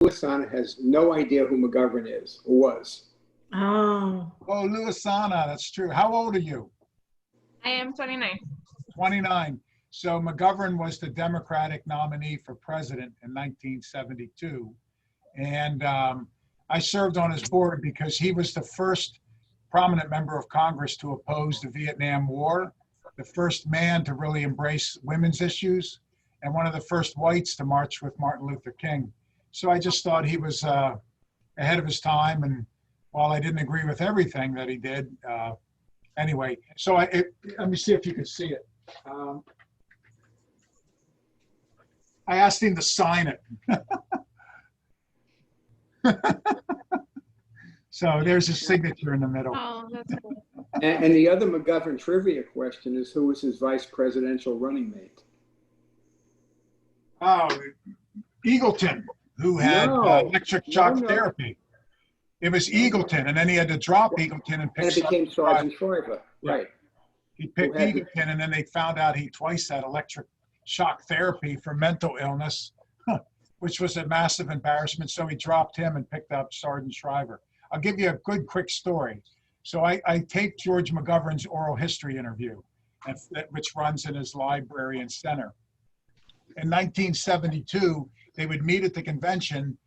Louisana has no idea who McGovern is or was. Oh. Oh, Louisana, that's true. How old are you? I am 29. 29. So McGovern was the Democratic nominee for president in 1972. And I served on his board because he was the first prominent member of Congress to oppose the Vietnam War, the first man to really embrace women's issues, and one of the first whites to march with Martin Luther King. So I just thought he was ahead of his time. And while I didn't agree with everything that he did, anyway, so let me see if you can see it. I asked him to sign it. So there's his signature in the middle. Oh, that's cool. And the other McGovern trivia question is, who was his vice presidential running mate? Oh, Eagleton, who had electric shock therapy. It was Eagleton, and then he had to drop Eagleton and pick. And it became Sergeant Shriver, right? He picked Eagleton, and then they found out he twice had electric shock therapy for mental illness, which was a massive embarrassment. So he dropped him and picked up Sergeant Shriver. I'll give you a good, quick story. So I taped George McGovern's oral history interview, which runs in his library and center. In 1972, they would meet at the convention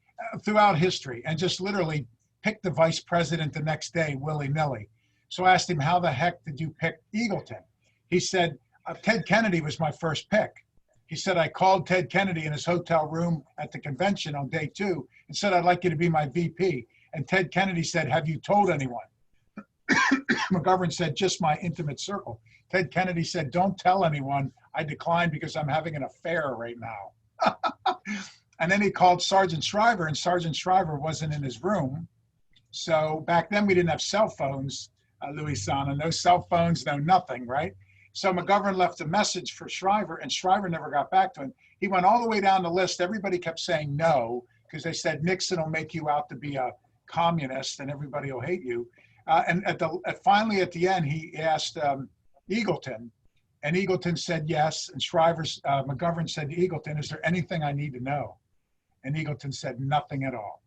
throughout history and just literally pick the vice president the next day, willy-nilly. So I asked him, how the heck did you pick Eagleton? He said, Ted Kennedy was my first pick. He said, I called Ted Kennedy in his hotel room at the convention on day 2 and said, I'd like you to be my VP. And Ted Kennedy said, have you told anyone? McGovern said, just my intimate circle. Ted Kennedy said, don't tell anyone. I declined because I'm having an affair right now. And then he called Sergeant Shriver, and Sergeant Shriver wasn't in his room. So back then we didn't have cell phones, Louisana, no cell phones, no nothing, right? So McGovern left a message for Shriver, and Shriver never got back to him. He went all the way down the list. Everybody kept saying no, because they said Nixon will make you out to be a communist and everybody will hate you. And finally at the end, he asked Eagleton, and Eagleton said yes. And McGovern said to Eagleton, is there anything I need to know? And Eagleton said nothing at all.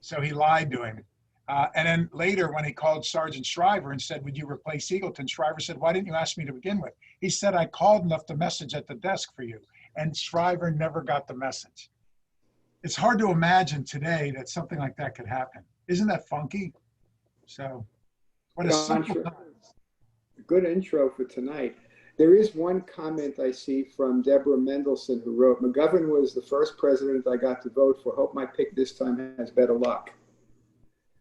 So he lied to him. And then later when he called Sergeant Shriver and said, would you replace Eagleton? Shriver said, why didn't you ask me to begin with? He said, I called and left a message at the desk for you. And Shriver never got the message. It's hard to imagine today that something like that could happen. Isn't that funky? So what a simple time. Good intro for tonight. There is one comment I see from Deborah Mendelson, who wrote, McGovern was the first president I got to vote for. Hope my pick this time has better luck.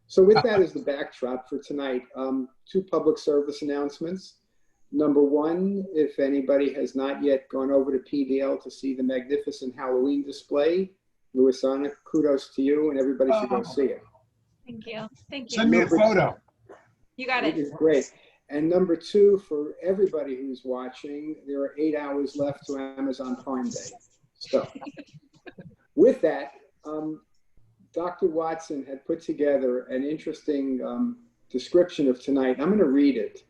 So with that as the backdrop for tonight, 2 public service announcements. Number 1, if anybody has not yet gone over to PDL to see the magnificent Halloween display, Louisana, kudos to you, and everybody should go see it. Thank you. Thank you. Send me a photo. You got it. It is great. And number 2, for everybody who's watching, there are 8 hours left to Amazon Prime Day. So with that, Dr. Watson had put together an interesting description of tonight. I'm going to read it.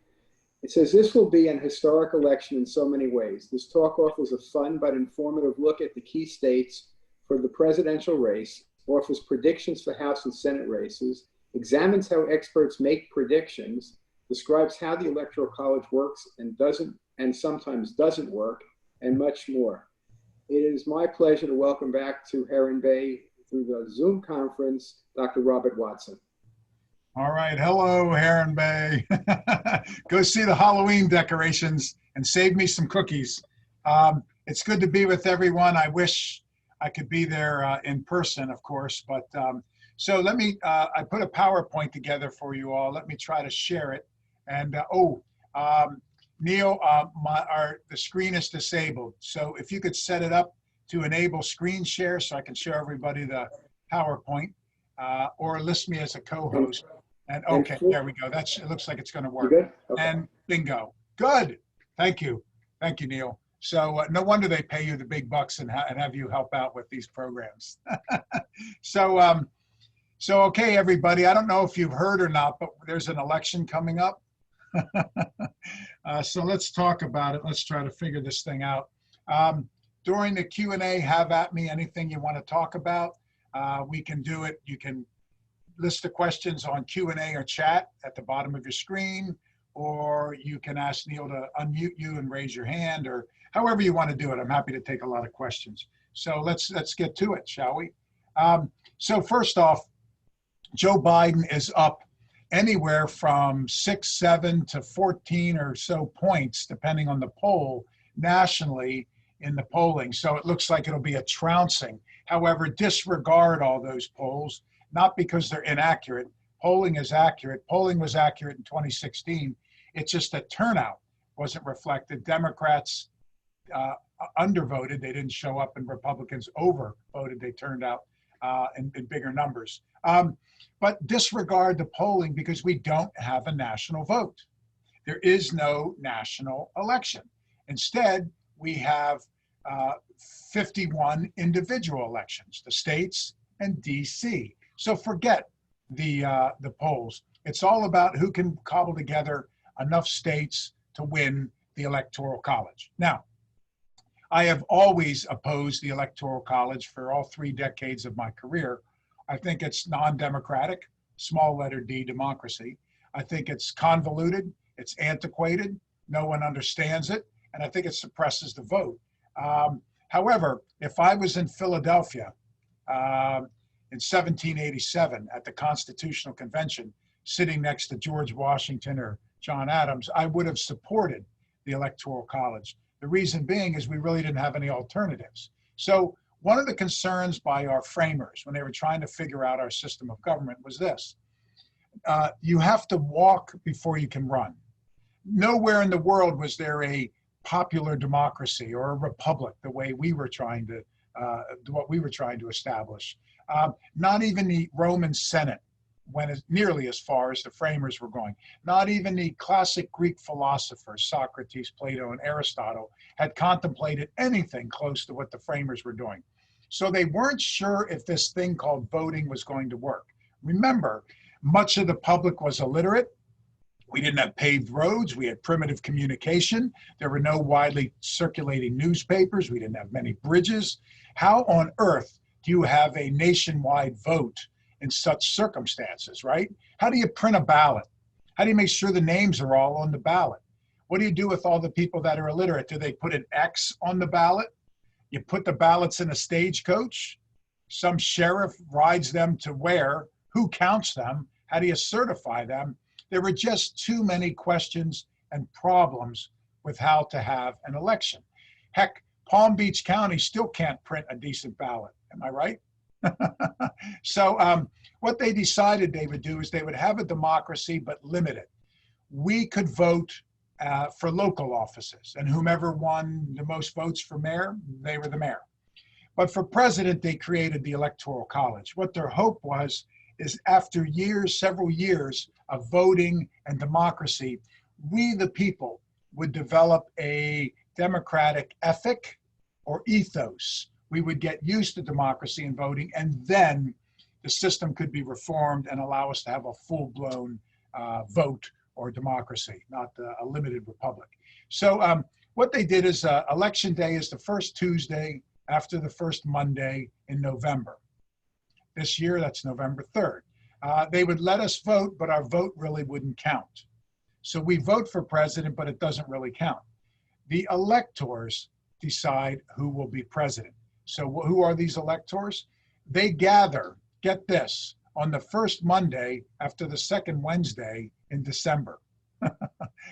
It says, this will be an historic election in so many ways. This talk offers a fun but informative look at the key states for the presidential race, offers predictions for House and Senate races, examines how experts make predictions, describes how the Electoral College works and sometimes doesn't work, and much more. It is my pleasure to welcome back to Heron Bay through the Zoom conference, Dr. Robert Watson. All right. Hello, Heron Bay. Go see the Halloween decorations and save me some cookies. It's good to be with everyone. I wish I could be there in person, of course. But so let me, I put a PowerPoint together for you all. Let me try to share it. And Neil, the screen is disabled. So if you could set it up to enable screen share so I can show everybody the PowerPoint, or list me as a co-host. And okay, there we go. It looks like it's going to work. Good? Okay. And bingo. Good. Thank you. Thank you, Neil. So no wonder they pay you the big bucks and have you help out with these programs. So okay, everybody. I don't know if you've heard or not, but there's an election coming up. So let's talk about it. Let's try to figure this thing out. During the Q&A, have at me anything you want to talk about. We can do it. You can list the questions on Q&A or chat at the bottom of your screen, or you can ask Neil to unmute you and raise your hand, or however you want to do it. I'm happy to take a lot of questions. So let's get to it, shall we? So first off, Joe Biden is up anywhere from 6, 7 to 14 or so points, depending on the poll nationally in the polling. So it looks like it'll be a trouncing. However, disregard all those polls, not because they're inaccurate. Polling is accurate. Polling was accurate in 2016. It's just that turnout wasn't reflected. Democrats undervoted. They didn't show up, and Republicans overvoted. They turned out in bigger numbers. But disregard the polling because we don't have a national vote. There is no national election. Instead, we have 51 individual elections, the states and DC. So forget the polls. It's all about who can cobble together enough states to win the Electoral College. Now, I have always opposed the Electoral College for all 3 decades of my career. I think it's non-democratic, small letter D, democracy. I think it's convoluted, it's antiquated, no one understands it, and I think it suppresses the vote. However, if I was in Philadelphia in 1787 at the Constitutional Convention, sitting next to George Washington or John Adams, I would have supported the Electoral College. The reason being is we really didn't have any alternatives. So one of the concerns by our framers when they were trying to figure out our system of government was this. You have to walk before you can run. Nowhere in the world was there a popular democracy or a republic the way we were trying to, what we were trying to establish. Not even the Roman Senate went nearly as far as the framers were going. Not even the classic Greek philosophers, Socrates, Plato, and Aristotle, had contemplated anything close to what the framers were doing. So they weren't sure if this thing called voting was going to work. Remember, much of the public was illiterate. We didn't have paved roads. We had primitive communication. There were no widely circulating newspapers. We didn't have many bridges. How on earth do you have a nationwide vote in such circumstances, right? How do you print a ballot? How do you make sure the names are all on the ballot? What do you do with all the people that are illiterate? Do they put an X on the ballot? You put the ballots in a stagecoach? Some sheriff rides them to where? Who counts them? How do you certify them? There were just too many questions and problems with how to have an election. Heck, Palm Beach County still can't print a decent ballot. Am I right? So what they decided they would do is they would have a democracy, but limit it. We could vote for local offices, and whomever won the most votes for mayor, they were the mayor. But for president, they created the Electoral College. What their hope was is after years, several years of voting and democracy, we the people would develop a democratic ethic or ethos. We would get used to democracy and voting, and then the system could be reformed and allow us to have a full-blown vote or democracy, not a limited republic. So what they did is election day is the first Tuesday after the first Monday in November. This year, that's November 3rd. They would let us vote, but our vote really wouldn't count. So we vote for president, but it doesn't really count. The electors decide who will be president. So who are these electors? They gather, get this, on the first Monday after the second Wednesday in December,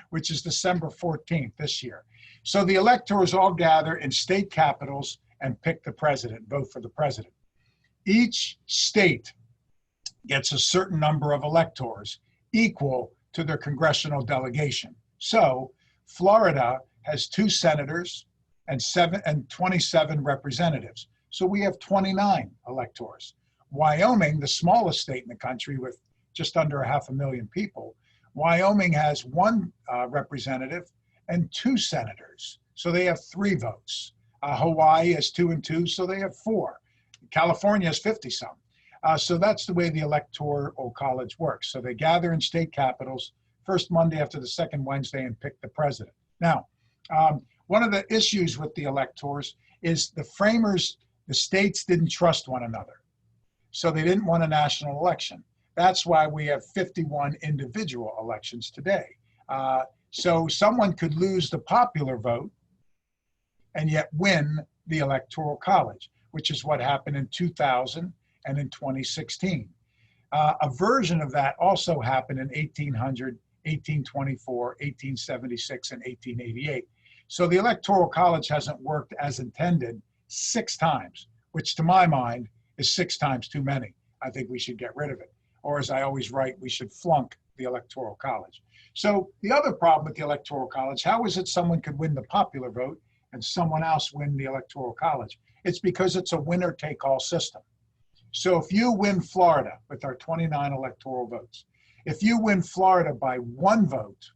which is December 14th this year. So the electors all gather in state capitals and pick the president, vote for the president. Each state gets a certain number of electors equal to their congressional delegation. So Florida has 2 senators and 27 representatives. So we have 29 electors. Wyoming, the smallest state in the country with just under 500,000 people, Wyoming has 1 representative and 2 senators. So they have 3 votes. Hawaii has 2 and 2, so they have 4. California has 50-some. So that's the way the Electoral College works. So they gather in state capitals first Monday after the second Wednesday and pick the president. Now, one of the issues with the electors is the framers, the states didn't trust one another. So they didn't want a national election. That's why we have 51 individual elections today. So someone could lose the popular vote and yet win the Electoral College, which is what happened in 2000 and in 2016. A version of that also happened in 1800, 1824, 1876, and 1888. So the Electoral College hasn't worked as intended 6 times, which to my mind is 6 times too many. I think we should get rid of it. Or as I always write, we should flunk the Electoral College. So the other problem with the Electoral College, how is it someone could win the popular vote and someone else win the Electoral College? It's because it's a winner-take-all system. So if you win Florida with our 29 electoral votes, if you win Florida by 1 vote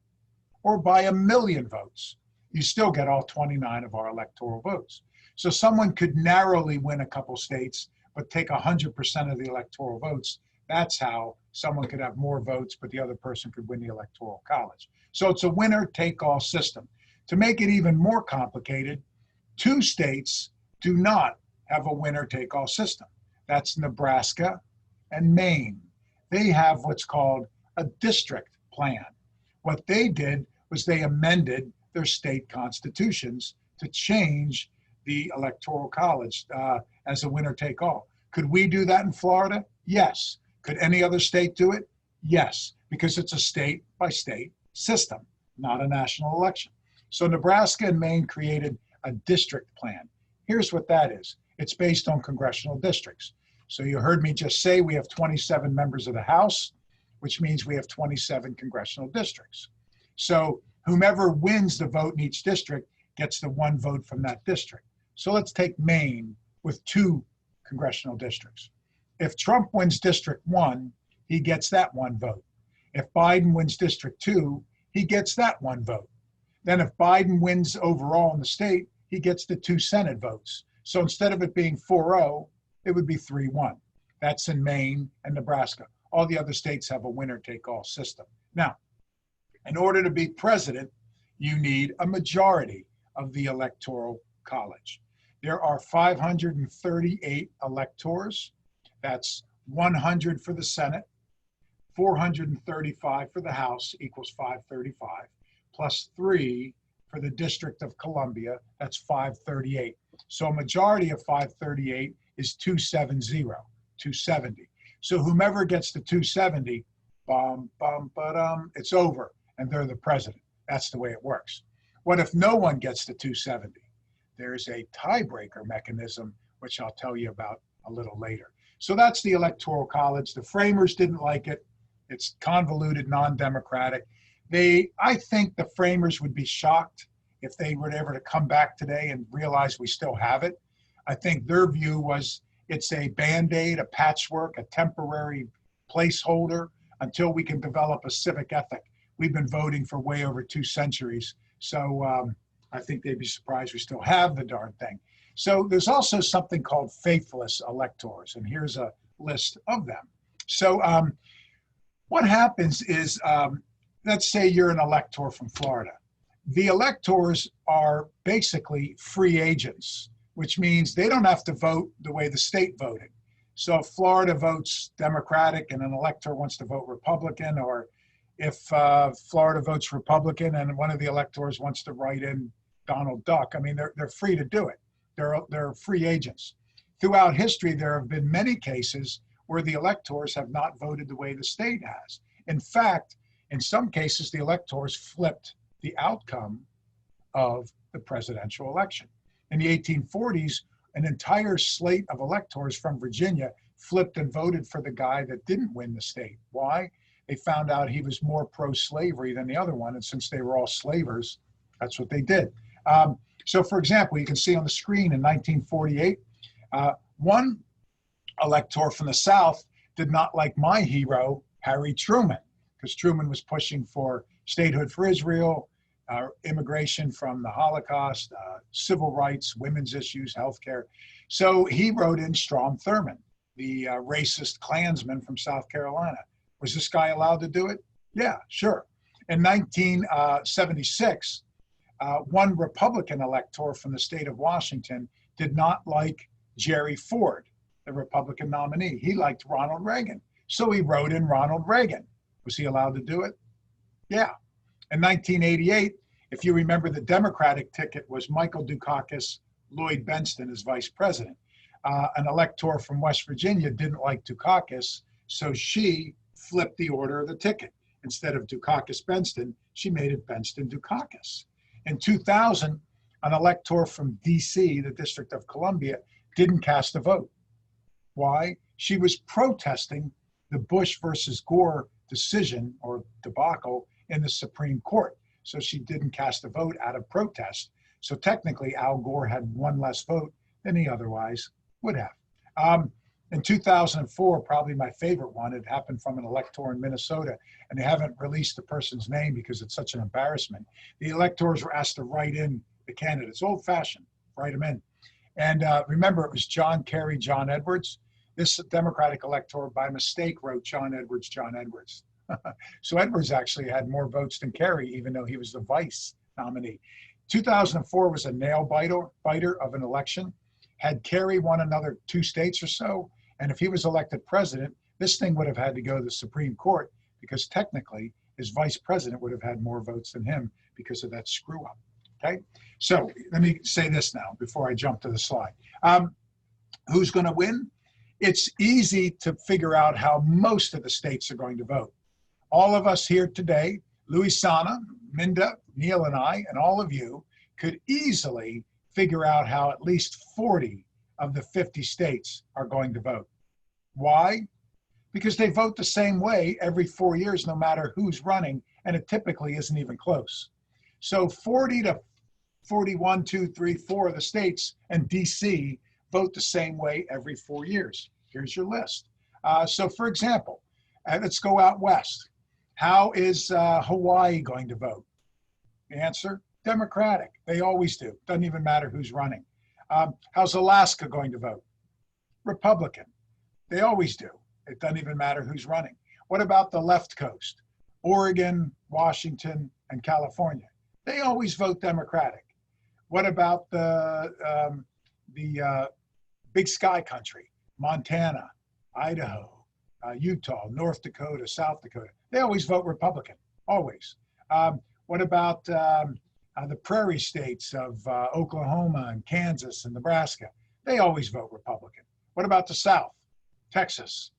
or by 1 million votes, you still get all 29 of our electoral votes. So someone could narrowly win a couple states, but take 100% of the electoral votes. That's how someone could have more votes, but the other person could win the Electoral College. So it's a winner-take-all system. To make it even more complicated, 2 states do not have a winner-take-all system. That's Nebraska and Maine. They have what's called a district plan. What they did was they amended their state constitutions to change the Electoral College as a winner-take-all. Could we do that in Florida? Yes. Could any other state do it? Yes, because it's a state-by-state system, not a national election. So Nebraska and Maine created a district plan. Here's what that is. It's based on congressional districts. So you heard me just say we have 27 members of the House, which means we have 27 congressional districts. So whomever wins the vote in each district gets the 1 vote from that district. So let's take Maine with 2 congressional districts. If Trump wins District 1, he gets that 1 vote. If Biden wins District 2, he gets that 1 vote. Then if Biden wins overall in the state, he gets the 2 Senate votes. So instead of it being 4-0, it would be 3-1. That's in Maine and Nebraska. All the other states have a winner-take-all system. Now, in order to be president, you need a majority of the Electoral College. There are 538 electors. That's 100 for the Senate, 435 for the House equals 535, plus 3 for the District of Columbia, that's 538. So a majority of 538 is 270. So whomever gets the 270, it's over, and they're the president. That's the way it works. What if no one gets the 270? There's a tiebreaker mechanism, which I'll tell you about a little later. So that's the Electoral College. The framers didn't like it. It's convoluted, non-democratic. I think the framers would be shocked if they were ever to come back today and realize we still have it. I think their view was it's a Band-Aid, a patchwork, a temporary placeholder until we can develop a civic ethic. We've been voting for way over 2 centuries. So I think they'd be surprised we still have the darn thing. So there's also something called faithless electors, and here's a list of them. So what happens is, let's say you're an elector from Florida. The electors are basically free agents, which means they don't have to vote the way the state voted. So if Florida votes Democratic and an elector wants to vote Republican, or if Florida votes Republican and one of the electors wants to write in Donald Duck, I mean, they're free to do it. They're free agents. Throughout history, there have been many cases where the electors have not voted the way the state has. In fact, in some cases, the electors flipped the outcome of the presidential election. In the 1840s, an entire slate of electors from Virginia flipped and voted for the guy that didn't win the state. Why? They found out he was more pro-slavery than the other one, and since they were all slavers, that's what they did. So for example, you can see on the screen in 1948, one elector from the South did not like my hero, Harry Truman, because Truman was pushing for statehood for Israel, immigration from the Holocaust, civil rights, women's issues, healthcare. So he wrote in Strom Thurmond, the racist Klansman from South Carolina. Was this guy allowed to do it? Yeah, sure. In 1976, one Republican elector from the state of Washington did not like Jerry Ford. the Republican nominee. He liked Ronald Reagan. So he wrote in Ronald Reagan. Was he allowed to do it? Yeah. In 1988, if you remember, the Democratic ticket was Michael Dukakis, Lloyd Benston as vice president. An elector from West Virginia didn't like Dukakis, so she flipped the order of the ticket. Instead of Dukakis-Benston, she made it Benston-Dukakis. In 2000, an elector from DC, the District of Columbia, didn't cast a vote. Why? She was protesting the Bush versus Gore decision or debacle in the Supreme Court. So she didn't cast a vote out of protest. So technically, Al Gore had one less vote than he otherwise would have. In 2004, probably my favorite one, it happened from an elector in Minnesota, and they haven't released the person's name because it's such an embarrassment. The electors were asked to write in the candidates, old-fashioned, write them in. And remember, it was John Kerry, John Edwards. This Democratic elector, by mistake, wrote John Edwards, John Edwards. So Edwards actually had more votes than Kerry, even though he was the vice nominee. 2004 was a nail-biter of an election. Had Kerry won another 2 states or so, and if he was elected president, this thing would have had to go to the Supreme Court because technically his vice president would have had more votes than him because of that screw up. Okay, so let me say this now before I jump to the slide. Who's going to win? It's easy to figure out how most of the states are going to vote. All of us here today, Luisana, Minda, Neil, and I, and all of you could easily figure out how at least 40 of the 50 states are going to vote. Why? Because they vote the same way every 4 years, no matter who's running, and it typically isn't even close. So 40 to 41, 2, 3, 4 of the states and DC vote the same way every 4 years. Here's your list. So for example, let's go out west. How is Hawaii going to vote? The answer, Democratic. They always do. Doesn't even matter who's running. How's Alaska going to vote? Republican. They always do. It doesn't even matter who's running. What about the left coast? Oregon, Washington, and California. They always vote Democratic. What about the Big Sky country? Montana, Idaho, Utah, North Dakota, South Dakota. They always vote Republican, always. What about the prairie states of Oklahoma and Kansas and Nebraska? They always vote Republican. What about the South? Texas,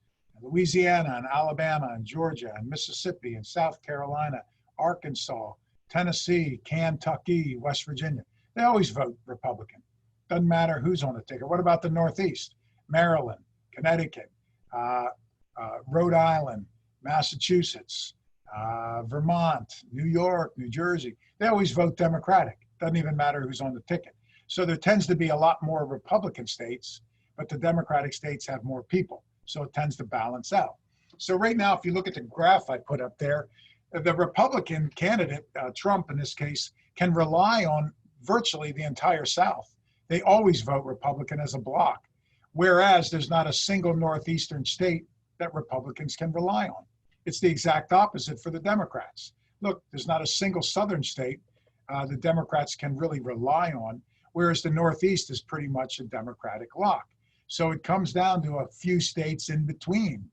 Louisiana and Alabama and Georgia and Mississippi and South Carolina, Arkansas, Tennessee, Kentucky, West Virginia. They always vote Republican. Doesn't matter who's on the ticket. What about the Northeast? Maryland, Connecticut, Rhode Island, Massachusetts, Vermont, New York, New Jersey. They always vote Democratic. Doesn't even matter who's on the ticket. So there tends to be a lot more Republican states, but the Democratic states have more people. So it tends to balance out. So right now, if you look at the graph I put up there, the Republican candidate, Trump in this case, can rely on virtually the entire South. They always vote Republican as a bloc, whereas there's not a single Northeastern state that Republicans can rely on. It's the exact opposite for the Democrats. Look, there's not a single Southern state the Democrats can really rely on, whereas the Northeast is pretty much a Democratic lock. So it comes down to a few states in between.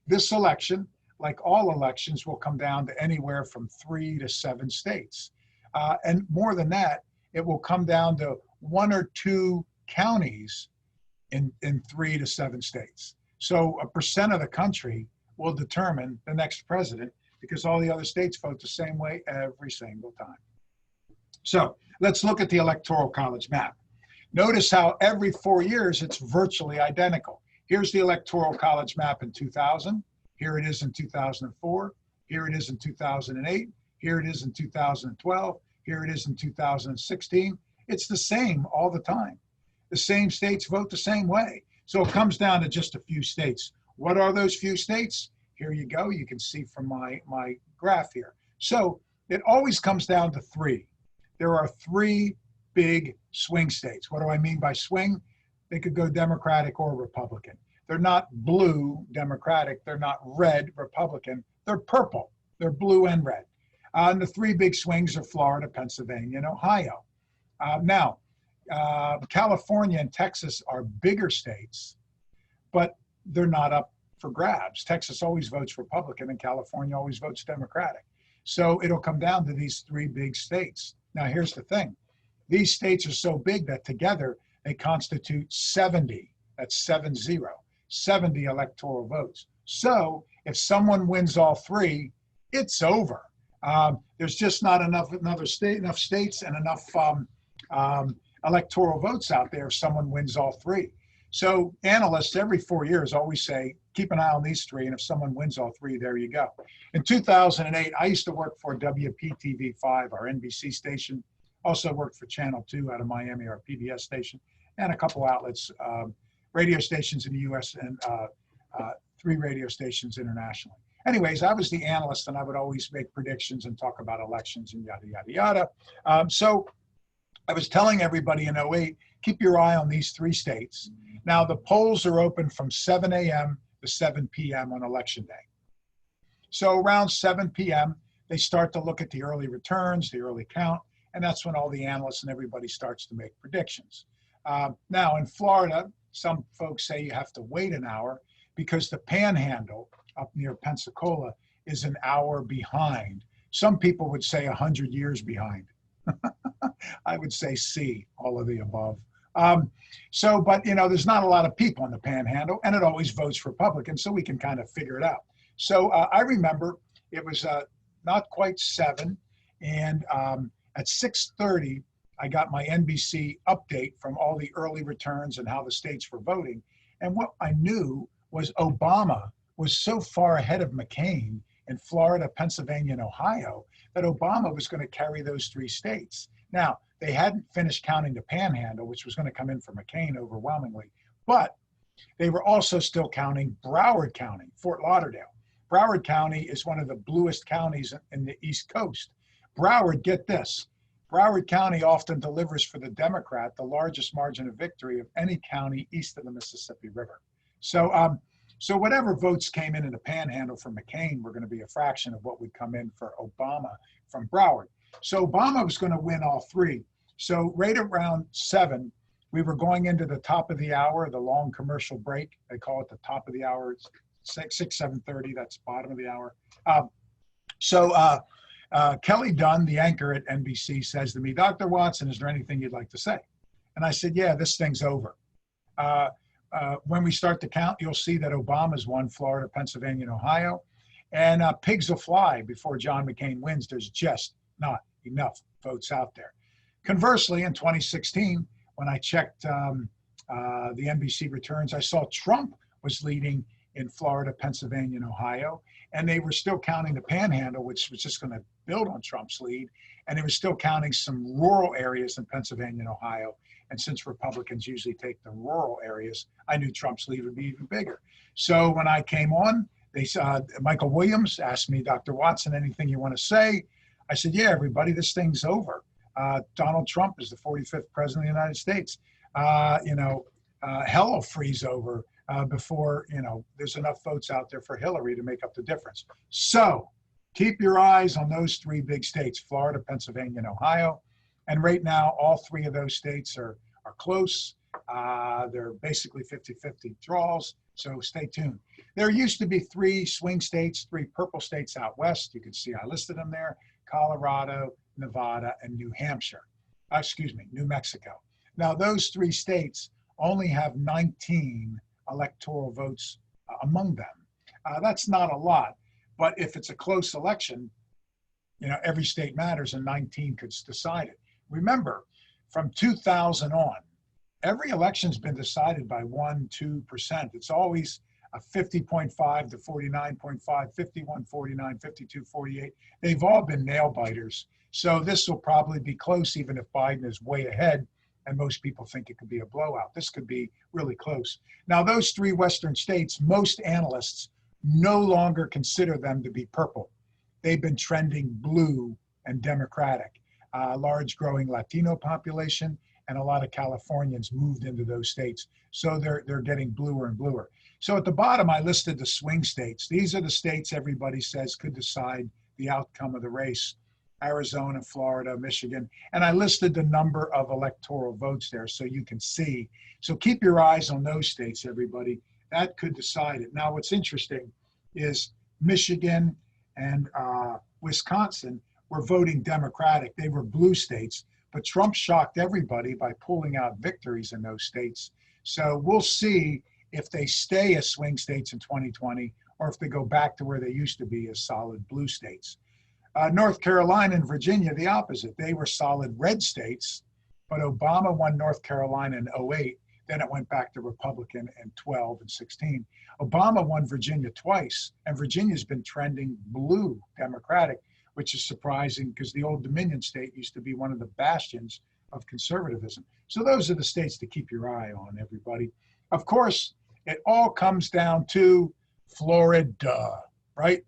This election, like all elections, will come down to anywhere from 3 to 7 states. And more than that, it will come down to 1 or 2 counties in 3 to 7 states. So a percent of the country will determine the next president because all the other states vote the same way every single time. So let's look at the Electoral College map. Notice how every 4 years it's virtually identical. Here's the Electoral College map in 2000. Here it is in 2004. Here it is in 2008. Here it is in 2012. Here it is in 2016. It's the same all the time. The same states vote the same way. So it comes down to just a few states. What are those few states? Here you go. You can see from my graph here. So it always comes down to 3. There are 3 big swing states. What do I mean by swing? They could go Democratic or Republican. They're not blue Democratic. They're not red Republican. They're purple. They're blue and red. And the 3 big swings are Florida, Pennsylvania, and Ohio. Now, California and Texas are bigger states but they're not up for grabs. Texas always votes Republican and California always votes Democratic. So it'll come down to these three big states. Now, here's the thing. These states are so big that together they constitute 70, that's 70 electoral votes. So if someone wins all three, it's over. There's just not enough states and enough electoral votes out there if someone wins all three. So analysts every 4 years always say, keep an eye on these three, and if someone wins all three, there you go. In 2008, I used to work for WPTV5, our NBC station. Also worked for Channel 2 out of Miami, our PBS station, and a couple outlets, radio stations in the US and 3 radio stations internationally. Anyways, I was the analyst, and I would always make predictions and talk about elections and yada, yada, yada. So I was telling everybody in 08, keep your eye on these 3 states. Now, the polls are open from 7 a.m. to 7 p.m. on election day. So around 7 p.m., they start to look at the early returns, the early count, and that's when all the analysts and everybody starts to make predictions. Now, in Florida, some folks say you have to wait an hour because the Panhandle up near Pensacola is an hour behind. Some people would say 100 years behind. I would say C, all of the above. But there's not a lot of people in the Panhandle, and it always votes Republican, so we can kind of figure it out. So I remember it was not quite 7, and at 6:30, I got my NBC update from all the early returns and how the states were voting. And what I knew was Obama was so far ahead of McCain in Florida, Pennsylvania, and Ohio that Obama was going to carry those 3 states. Now, they hadn't finished counting the Panhandle, which was going to come in for McCain overwhelmingly, but they were also still counting Broward County, Fort Lauderdale. Broward County is one of the bluest counties in the East Coast. Broward, get this, Broward County often delivers for the Democrat the largest margin of victory of any county east of the Mississippi River. So whatever votes came in the Panhandle for McCain were going to be a fraction of what would come in for Obama from Broward. So Obama was going to win all 3. So right around 7, we were going into the top of the hour, the long commercial break. They call it the top of the hour. It's 7:30. That's bottom of the hour. Kelly Dunn, the anchor at NBC, says to me, Dr. Watson, is there anything you'd like to say? And I said, yeah, this thing's over. When we start to count, you'll see that Obama's won Florida, Pennsylvania, and Ohio. And pigs will fly before John McCain wins. There's just not enough votes out there. Conversely, in 2016, when I checked the NBC returns, I saw Trump was leading in Florida, Pennsylvania, and Ohio. And they were still counting the Panhandle, which was just going to build on Trump's lead. And they were still counting some rural areas in Pennsylvania and Ohio. And since Republicans usually take the rural areas, I knew Trump's lead would be even bigger. So when I came on, Michael Williams asked me, Dr. Watson, anything you want to say? I said, yeah, everybody, this thing's over. Donald Trump is the 45th president of the United States. Hell will freeze over before, there's enough votes out there for Hillary to make up the difference. So keep your eyes on those 3 big states, Florida, Pennsylvania, and Ohio. And right now, all 3 of those states are close. They're basically 50-50 draws, so stay tuned. There used to be 3 swing states, 3 purple states out west. You can see I listed them there, Colorado, Nevada, and New Mexico. Now, those 3 states only have 19 electoral votes among them. That's not a lot, but if it's a close election, every state matters and 19 could decide it. Remember, from 2000 on, every election's been decided by 1-2%. It's always a 50.5 to 49.5, 51.49, 52.48. They've all been nail biters. So this will probably be close, even if Biden is way ahead, and most people think it could be a blowout. This could be really close. Now, those 3 Western states, most analysts no longer consider them to be purple. They've been trending blue and Democratic. Large growing Latino population and a lot of Californians moved into those states. So they're getting bluer and bluer. So at the bottom, I listed the swing states. These are the states everybody says could decide the outcome of the race. Arizona, Florida, Michigan. And I listed the number of electoral votes there so you can see. So keep your eyes on those states, everybody. That could decide it. Now, what's interesting is Michigan and Wisconsin were voting Democratic. They were blue states, but Trump shocked everybody by pulling out victories in those states. So we'll see if they stay as swing states in 2020 or if they go back to where they used to be as solid blue states. North Carolina and Virginia, the opposite. They were solid red states, but Obama won North Carolina in 08. Then it went back to Republican in 12 and 16. Obama won Virginia twice, and Virginia's been trending blue Democratic, which is surprising because the old Dominion state used to be one of the bastions of conservatism. So those are the states to keep your eye on, everybody. Of course, it all comes down to Florida, right?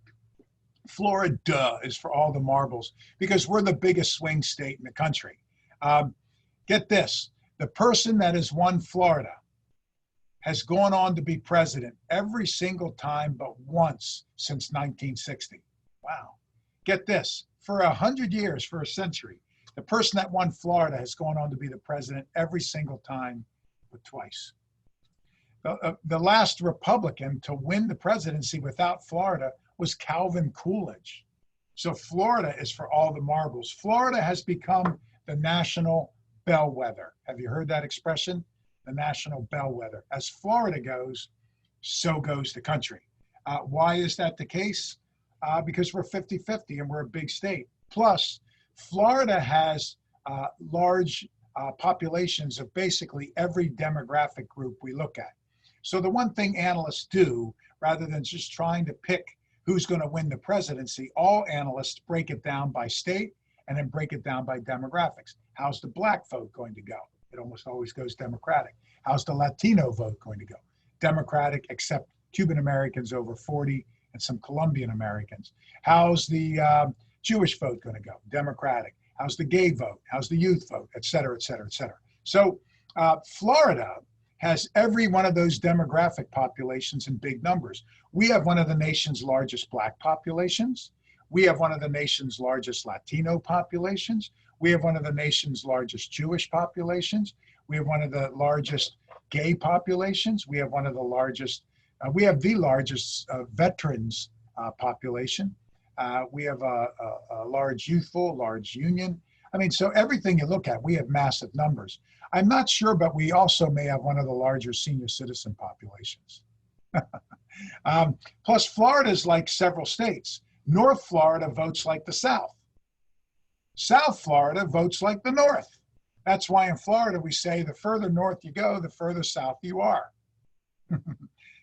Florida is for all the marbles because we're the biggest swing state in the country. Get this, the person that has won Florida has gone on to be president every single time but once since 1960. Wow. Get this, for 100 years, for a century, the person that won Florida has gone on to be the president every single time but twice. The last Republican to win the presidency without Florida was Calvin Coolidge. So Florida is for all the marbles. Florida has become the national bellwether. Have you heard that expression? The national bellwether. As Florida goes, so goes the country. Why is that the case? Because we're 50-50 and we're a big state. Plus, Florida has large populations of basically every demographic group we look at. So the one thing analysts do, rather than just trying to pick who's going to win the presidency, all analysts break it down by state and then break it down by demographics. How's the black vote going to go? It almost always goes Democratic. How's the Latino vote going to go? Democratic, except Cuban Americans over 40 and some Colombian Americans. How's the Jewish vote going to go? Democratic. How's the gay vote? How's the youth vote? Et cetera, et cetera, et cetera. So Florida has every one of those demographic populations in big numbers. We have one of the nation's largest black populations. We have one of the nation's largest Latino populations. We have one of the nation's largest Jewish populations. We have one of the largest gay populations. We have one of the largest, we have the largest veterans population. We have a large youthful, large union. I mean, so everything you look at, we have massive numbers. I'm not sure, but we also may have one of the larger senior citizen populations. Plus, Florida is like several states. North Florida votes like the South. South Florida votes like the North. That's why in Florida we say the further north you go, the further south you are.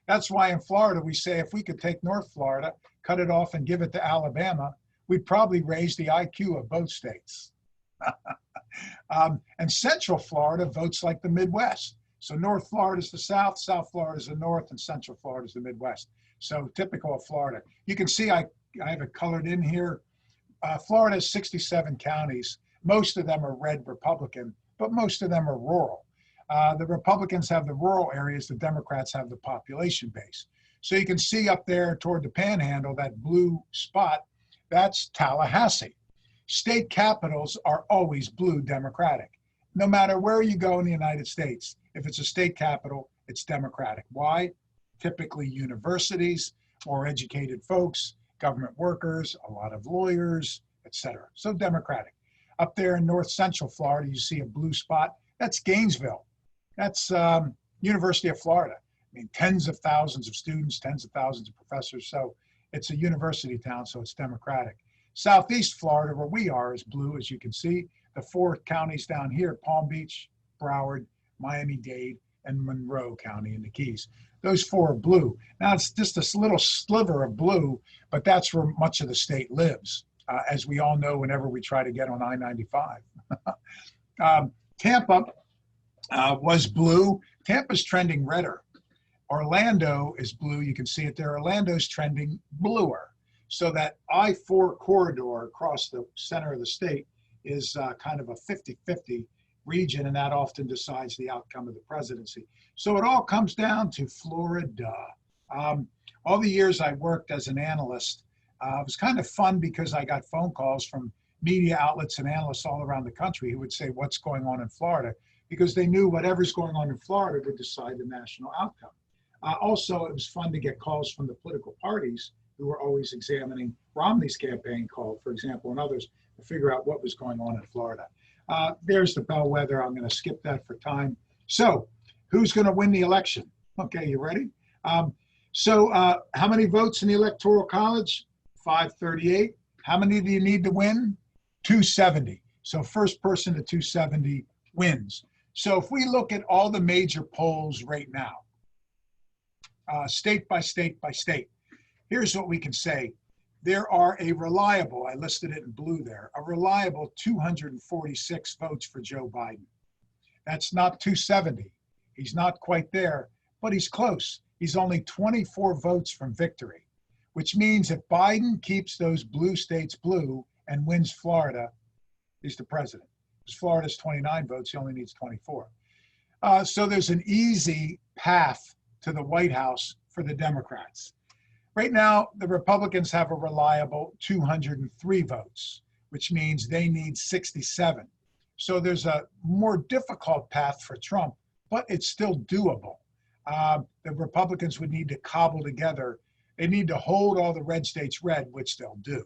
That's why in Florida we say if we could take North Florida, cut it off and give it to Alabama, we'd probably raise the IQ of both states. And Central Florida votes like the Midwest. So North Florida is the South, South Florida is the North, and Central Florida is the Midwest. So typical of Florida. You can see I have it colored in here. Florida has 67 counties. Most of them are red Republican, but most of them are rural. The Republicans have the rural areas, the Democrats have the population base. So you can see up there toward the Panhandle, that blue spot, that's Tallahassee. State capitals are always blue Democratic. No matter where you go in the United States, if it's a state capital, it's Democratic. Why? Typically universities, more educated folks, government workers, a lot of lawyers, etc. So Democratic. Up there in North Central Florida, you see a blue spot. That's Gainesville. That's University of Florida. I mean, tens of thousands of students, tens of thousands of professors. So it's a university town, so it's Democratic. Southeast Florida, where we are, is blue, as you can see. The four counties down here, Palm Beach, Broward, Miami-Dade, and Monroe County in the Keys. Those four are blue. Now, it's just this little sliver of blue, but that's where much of the state lives, as we all know whenever we try to get on I-95. Tampa was blue. Tampa's trending redder. Orlando is blue. You can see it there. Orlando's trending bluer. So that I-4 corridor across the center of the state is kind of a 50-50 region, and that often decides the outcome of the presidency. So it all comes down to Florida. All the years I worked as an analyst, it was kind of fun because I got phone calls from media outlets and analysts all around the country who would say, what's going on in Florida? Because they knew whatever's going on in Florida would decide the national outcome. Also, it was fun to get calls from the political parties who were always examining Romney's campaign call, for example, and others to figure out what was going on in Florida. There's the bellwether. I'm going to skip that for time. So who's going to win the election? Okay, you ready? How many votes in the Electoral College? 538. How many do you need to win? 270. So first person to 270 wins. So if we look at all the major polls right now, state by state by state, here's what we can say. There are a reliable, I listed it in blue there, a reliable 246 votes for Joe Biden. That's not 270. He's not quite there, but he's close. He's only 24 votes from victory, which means if Biden keeps those blue states blue and wins Florida, he's the president. Because Florida's 29 votes, he only needs 24. So there's an easy path to the White House for the Democrats. Right now, the Republicans have a reliable 203 votes, which means they need 67. So there's a more difficult path for Trump, but it's still doable. The Republicans would need to cobble together. They need to hold all the red states red, which they'll do,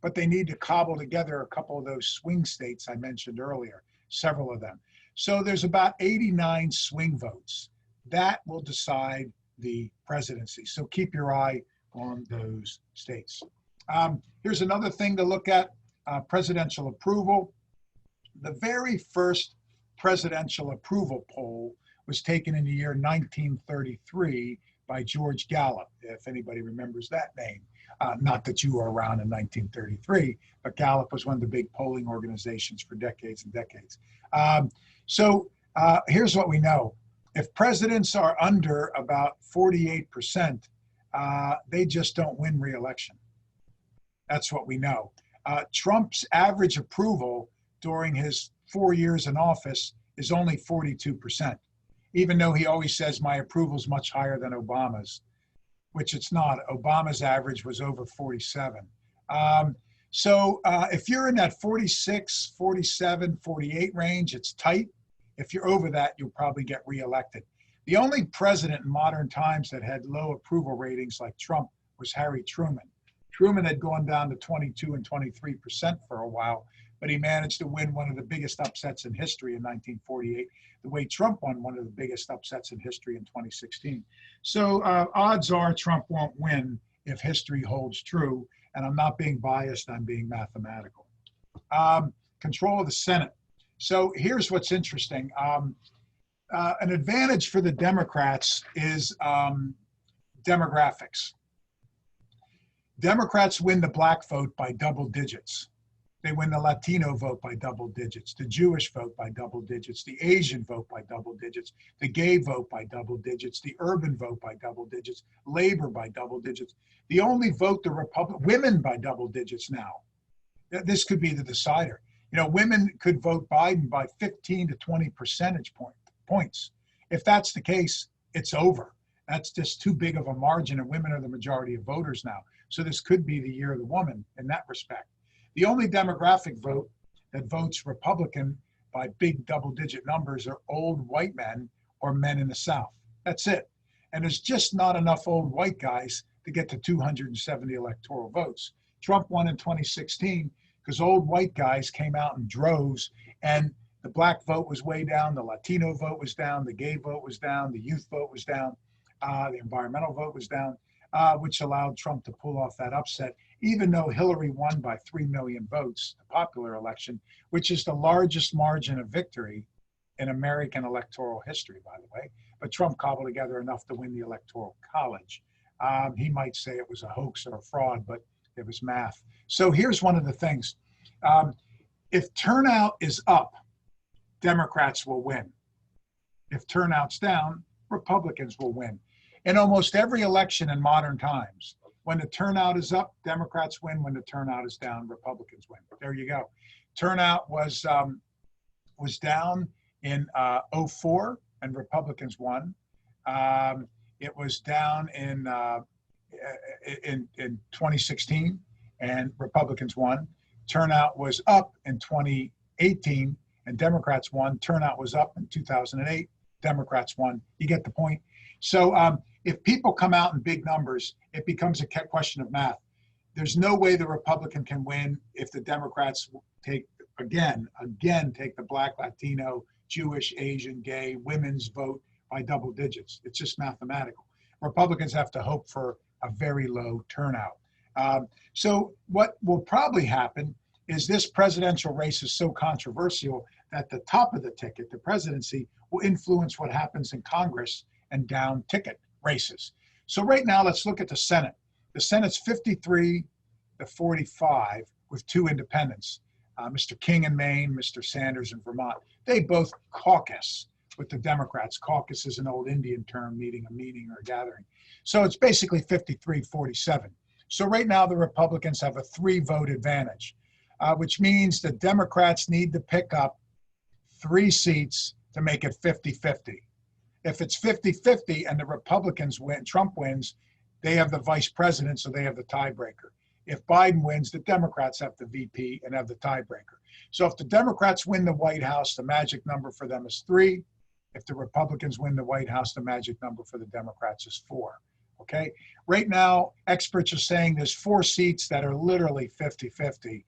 but they need to cobble together a couple of those swing states I mentioned earlier, several of them. So there's about 89 swing votes. That will decide the presidency. So keep your eye on those states. Here's another thing to look at, presidential approval. The very first presidential approval poll was taken in the year 1933 by George Gallup, if anybody remembers that name. Not that you were around in 1933, but Gallup was one of the big polling organizations for decades and decades. Here's what we know. If presidents are under about 48%, they just don't win re-election. That's what we know. Trump's average approval during his 4 years in office is only 42%, even though he always says my approval is much higher than Obama's, which it's not. Obama's average was over 47. If you're in that 46, 47, 48 range, it's tight. If you're over that, you'll probably get reelected. The only president in modern times that had low approval ratings like Trump was Harry Truman. Truman had gone down to 22 and 23% for a while, but he managed to win one of the biggest upsets in history in 1948, the way Trump won one of the biggest upsets in history in 2016. So odds are Trump won't win if history holds true, and I'm not being biased, I'm being mathematical. Control of the Senate. So here's what's interesting. An advantage for the Democrats is demographics. Democrats win the black vote by double digits. They win the Latino vote by double digits, the Jewish vote by double digits, the Asian vote by double digits, the gay vote by double digits, the urban vote by double digits, labor by double digits. The only vote the women by double digits now. This could be the decider. You know, women could vote Biden by 15 to 20 percentage points. If that's the case, it's over. That's just too big of a margin, and women are the majority of voters now. So this could be the year of the woman in that respect. The only demographic vote that votes Republican by big double-digit numbers are old white men or men in the South. That's it. And there's just not enough old white guys to get to 270 electoral votes. Trump won in 2016 because old white guys came out in droves, and the black vote was way down, the Latino vote was down, the gay vote was down, the youth vote was down, the environmental vote was down, which allowed Trump to pull off that upset, even though Hillary won by 3 million votes, the popular election, which is the largest margin of victory in American electoral history, by the way. But Trump cobbled together enough to win the Electoral College. He might say it was a hoax or a fraud, but it was math. So here's one of the things. If turnout is up, Democrats will win. If turnout's down, Republicans will win. In almost every election in modern times, when the turnout is up, Democrats win. When the turnout is down, Republicans win. There you go. Turnout was down in 2004, and Republicans won. It was down in 2016, and Republicans won. Turnout was up in 2018, and Democrats won. Turnout was up in 2008. Democrats won. You get the point. So if people come out in big numbers, it becomes a question of math. There's no way the Republican can win if the Democrats take, again, take the Black, Latino, Jewish, Asian, gay, women's vote by double digits. It's just mathematical. Republicans have to hope for a very low turnout. So what will probably happen is this presidential race is so controversial that the top of the ticket, the presidency, will influence what happens in Congress and down ticket races. So right now, let's look at the Senate. The Senate's 53 to 45 with 2 independents, Mr. King in Maine, Mr. Sanders in Vermont. They both caucus with the Democrats. Caucus is an old Indian term, meaning a meeting or a gathering. So it's basically 53-47. So right now, the Republicans have a 3-vote advantage, which means the Democrats need to pick up 3 seats to make it 50-50. If it's 50-50 and the Republicans win, Trump wins, they have the vice president, so they have the tiebreaker. If Biden wins, the Democrats have the VP and have the tiebreaker. So if the Democrats win the White House, the magic number for them is 3. If the Republicans win the White House, the magic number for the Democrats is 4. Okay? Right now, experts are saying there's 4 seats that are literally 50-50.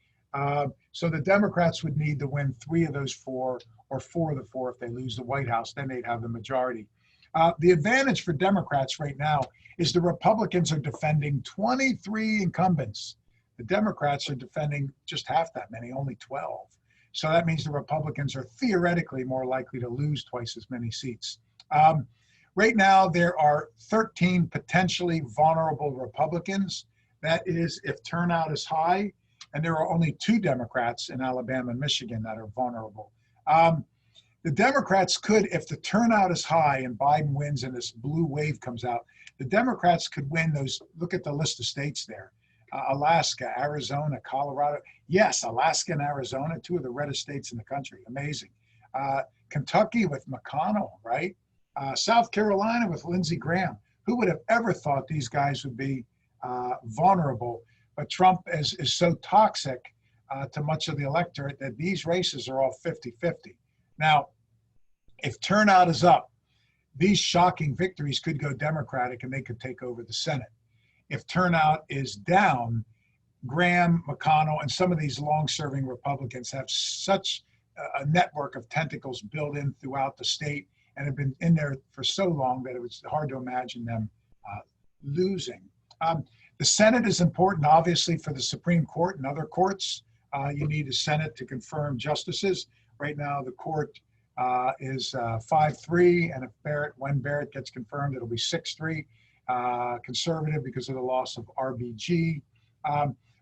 So the Democrats would need to win 3 of those 4 or 4 of the 4 if they lose the White House, then they'd have the majority. The advantage for Democrats right now is the Republicans are defending 23 incumbents. The Democrats are defending just half that many, only 12. So that means the Republicans are theoretically more likely to lose twice as many seats. Right now, there are 13 potentially vulnerable Republicans. That is, if turnout is high, and there are only 2 Democrats in Alabama and Michigan that are vulnerable. The Democrats could, if the turnout is high and Biden wins and this blue wave comes out, the Democrats could win those. Look at the list of states there. Alaska, Arizona, Colorado. Yes, Alaska and Arizona, 2 of the reddest states in the country. Amazing. Kentucky with McConnell, right? South Carolina with Lindsey Graham. Who would have ever thought these guys would be vulnerable? But Trump is so toxic to much of the electorate that these races are all 50-50. Now, if turnout is up, these shocking victories could go Democratic and they could take over the Senate. If turnout is down, Graham, McConnell, and some of these long-serving Republicans have such a network of tentacles built in throughout the state and have been in there for so long that it was hard to imagine them losing. The Senate is important, obviously, for the Supreme Court and other courts. You need a Senate to confirm justices. Right now, the court is 5-3, and if when Barrett gets confirmed, it'll be 6-3. Conservative because of the loss of RBG.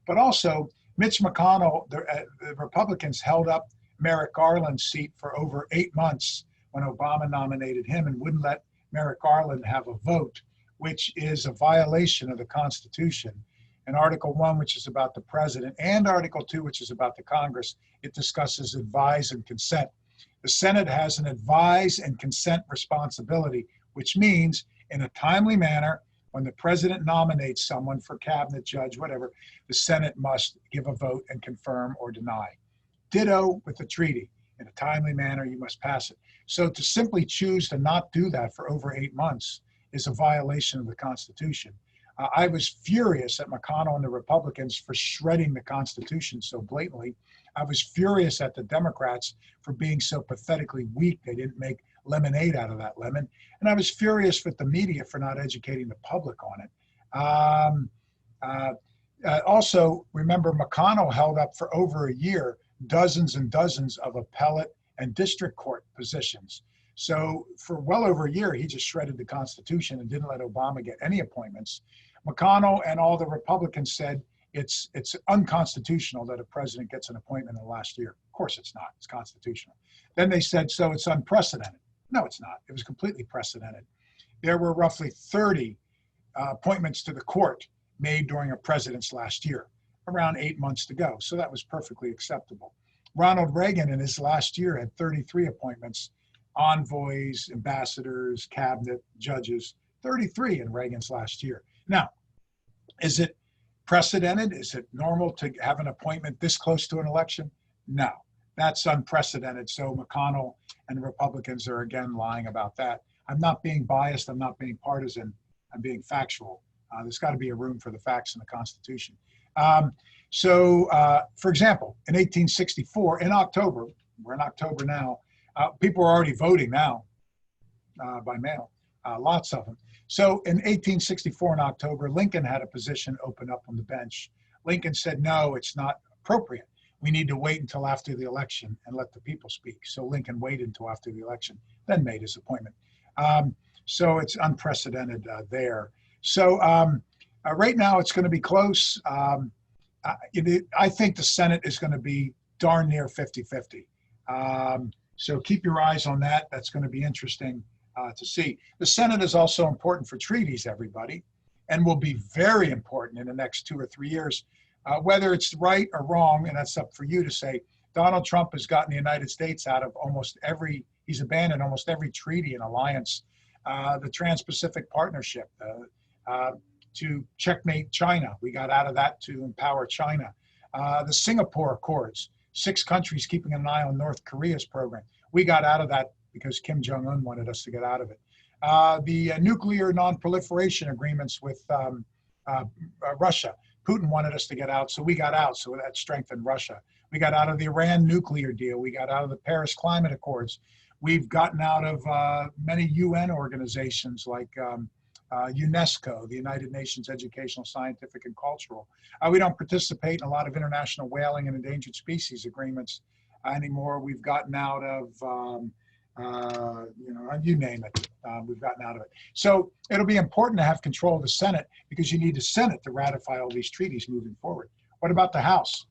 But also, Mitch McConnell, the Republicans held up Merrick Garland's seat for over 8 months when Obama nominated him and wouldn't let Merrick Garland have a vote, which is a violation of the Constitution. In Article 1, which is about the president, and Article 2, which is about the Congress, it discusses advise and consent. The Senate has an advise and consent responsibility, which means in a timely manner, when the president nominates someone for cabinet, judge, whatever, the Senate must give a vote and confirm or deny. Ditto with the treaty. In a timely manner, you must pass it. So to simply choose to not do that for over 8 months is a violation of the Constitution. I was furious at McConnell and the Republicans for shredding the Constitution so blatantly. I was furious at the Democrats for being so pathetically weak they didn't make lemonade out of that lemon. And I was furious with the media for not educating the public on it. Also, remember, McConnell held up for over a year dozens and dozens of appellate and district court positions. So for well over a year, he just shredded the Constitution and didn't let Obama get any appointments. McConnell and all the Republicans said it's unconstitutional that a president gets an appointment in the last year. Of course it's not. It's constitutional. Then they said, so it's unprecedented. No, it's not. It was completely precedented. There were roughly 30 appointments to the court made during a president's last year, around 8 months to go. So that was perfectly acceptable. Ronald Reagan in his last year had 33 appointments, envoys, ambassadors, cabinet, judges, 33 in Reagan's last year. Now, is it precedented? Is it normal to have an appointment this close to an election? No, that's unprecedented. So McConnell and the Republicans are again lying about that. I'm not being biased. I'm not being partisan. I'm being factual. There's got to be a room for the facts in the Constitution. For example, in 1864, in October, we're in October now, people are already voting now by mail, lots of them. So in 1864 in October, Lincoln had a position open up on the bench. Lincoln said, no, it's not appropriate. We need to wait until after the election and let the people speak. So Lincoln waited until after the election, then made his appointment. So it's unprecedented there. So right now it's going to be close. I think the Senate is going to be darn near 50-50. So keep your eyes on that. That's going to be interesting to see. The Senate is also important for treaties, everybody, and will be very important in the next 2 or 3 years. Whether it's right or wrong, and that's up for you to say, Donald Trump has gotten the United States out of he's abandoned almost every treaty and alliance, the Trans-Pacific Partnership, to checkmate China. We got out of that to empower China. The Singapore Accords, 6 countries keeping an eye on North Korea's program. We got out of that because Kim Jong-un wanted us to get out of it. The nuclear non-proliferation agreements with Russia. Putin wanted us to get out, so we got out, so that strengthened Russia. We got out of the Iran nuclear deal. We got out of the Paris Climate Accords. We've gotten out of many UN organizations like UNESCO, the United Nations Educational, Scientific, and Cultural. We don't participate in a lot of international whaling and endangered species agreements anymore. We've gotten out of, you name it, we've gotten out of it. So it'll be important to have control of the Senate because you need the Senate to ratify all these treaties moving forward. What about the House?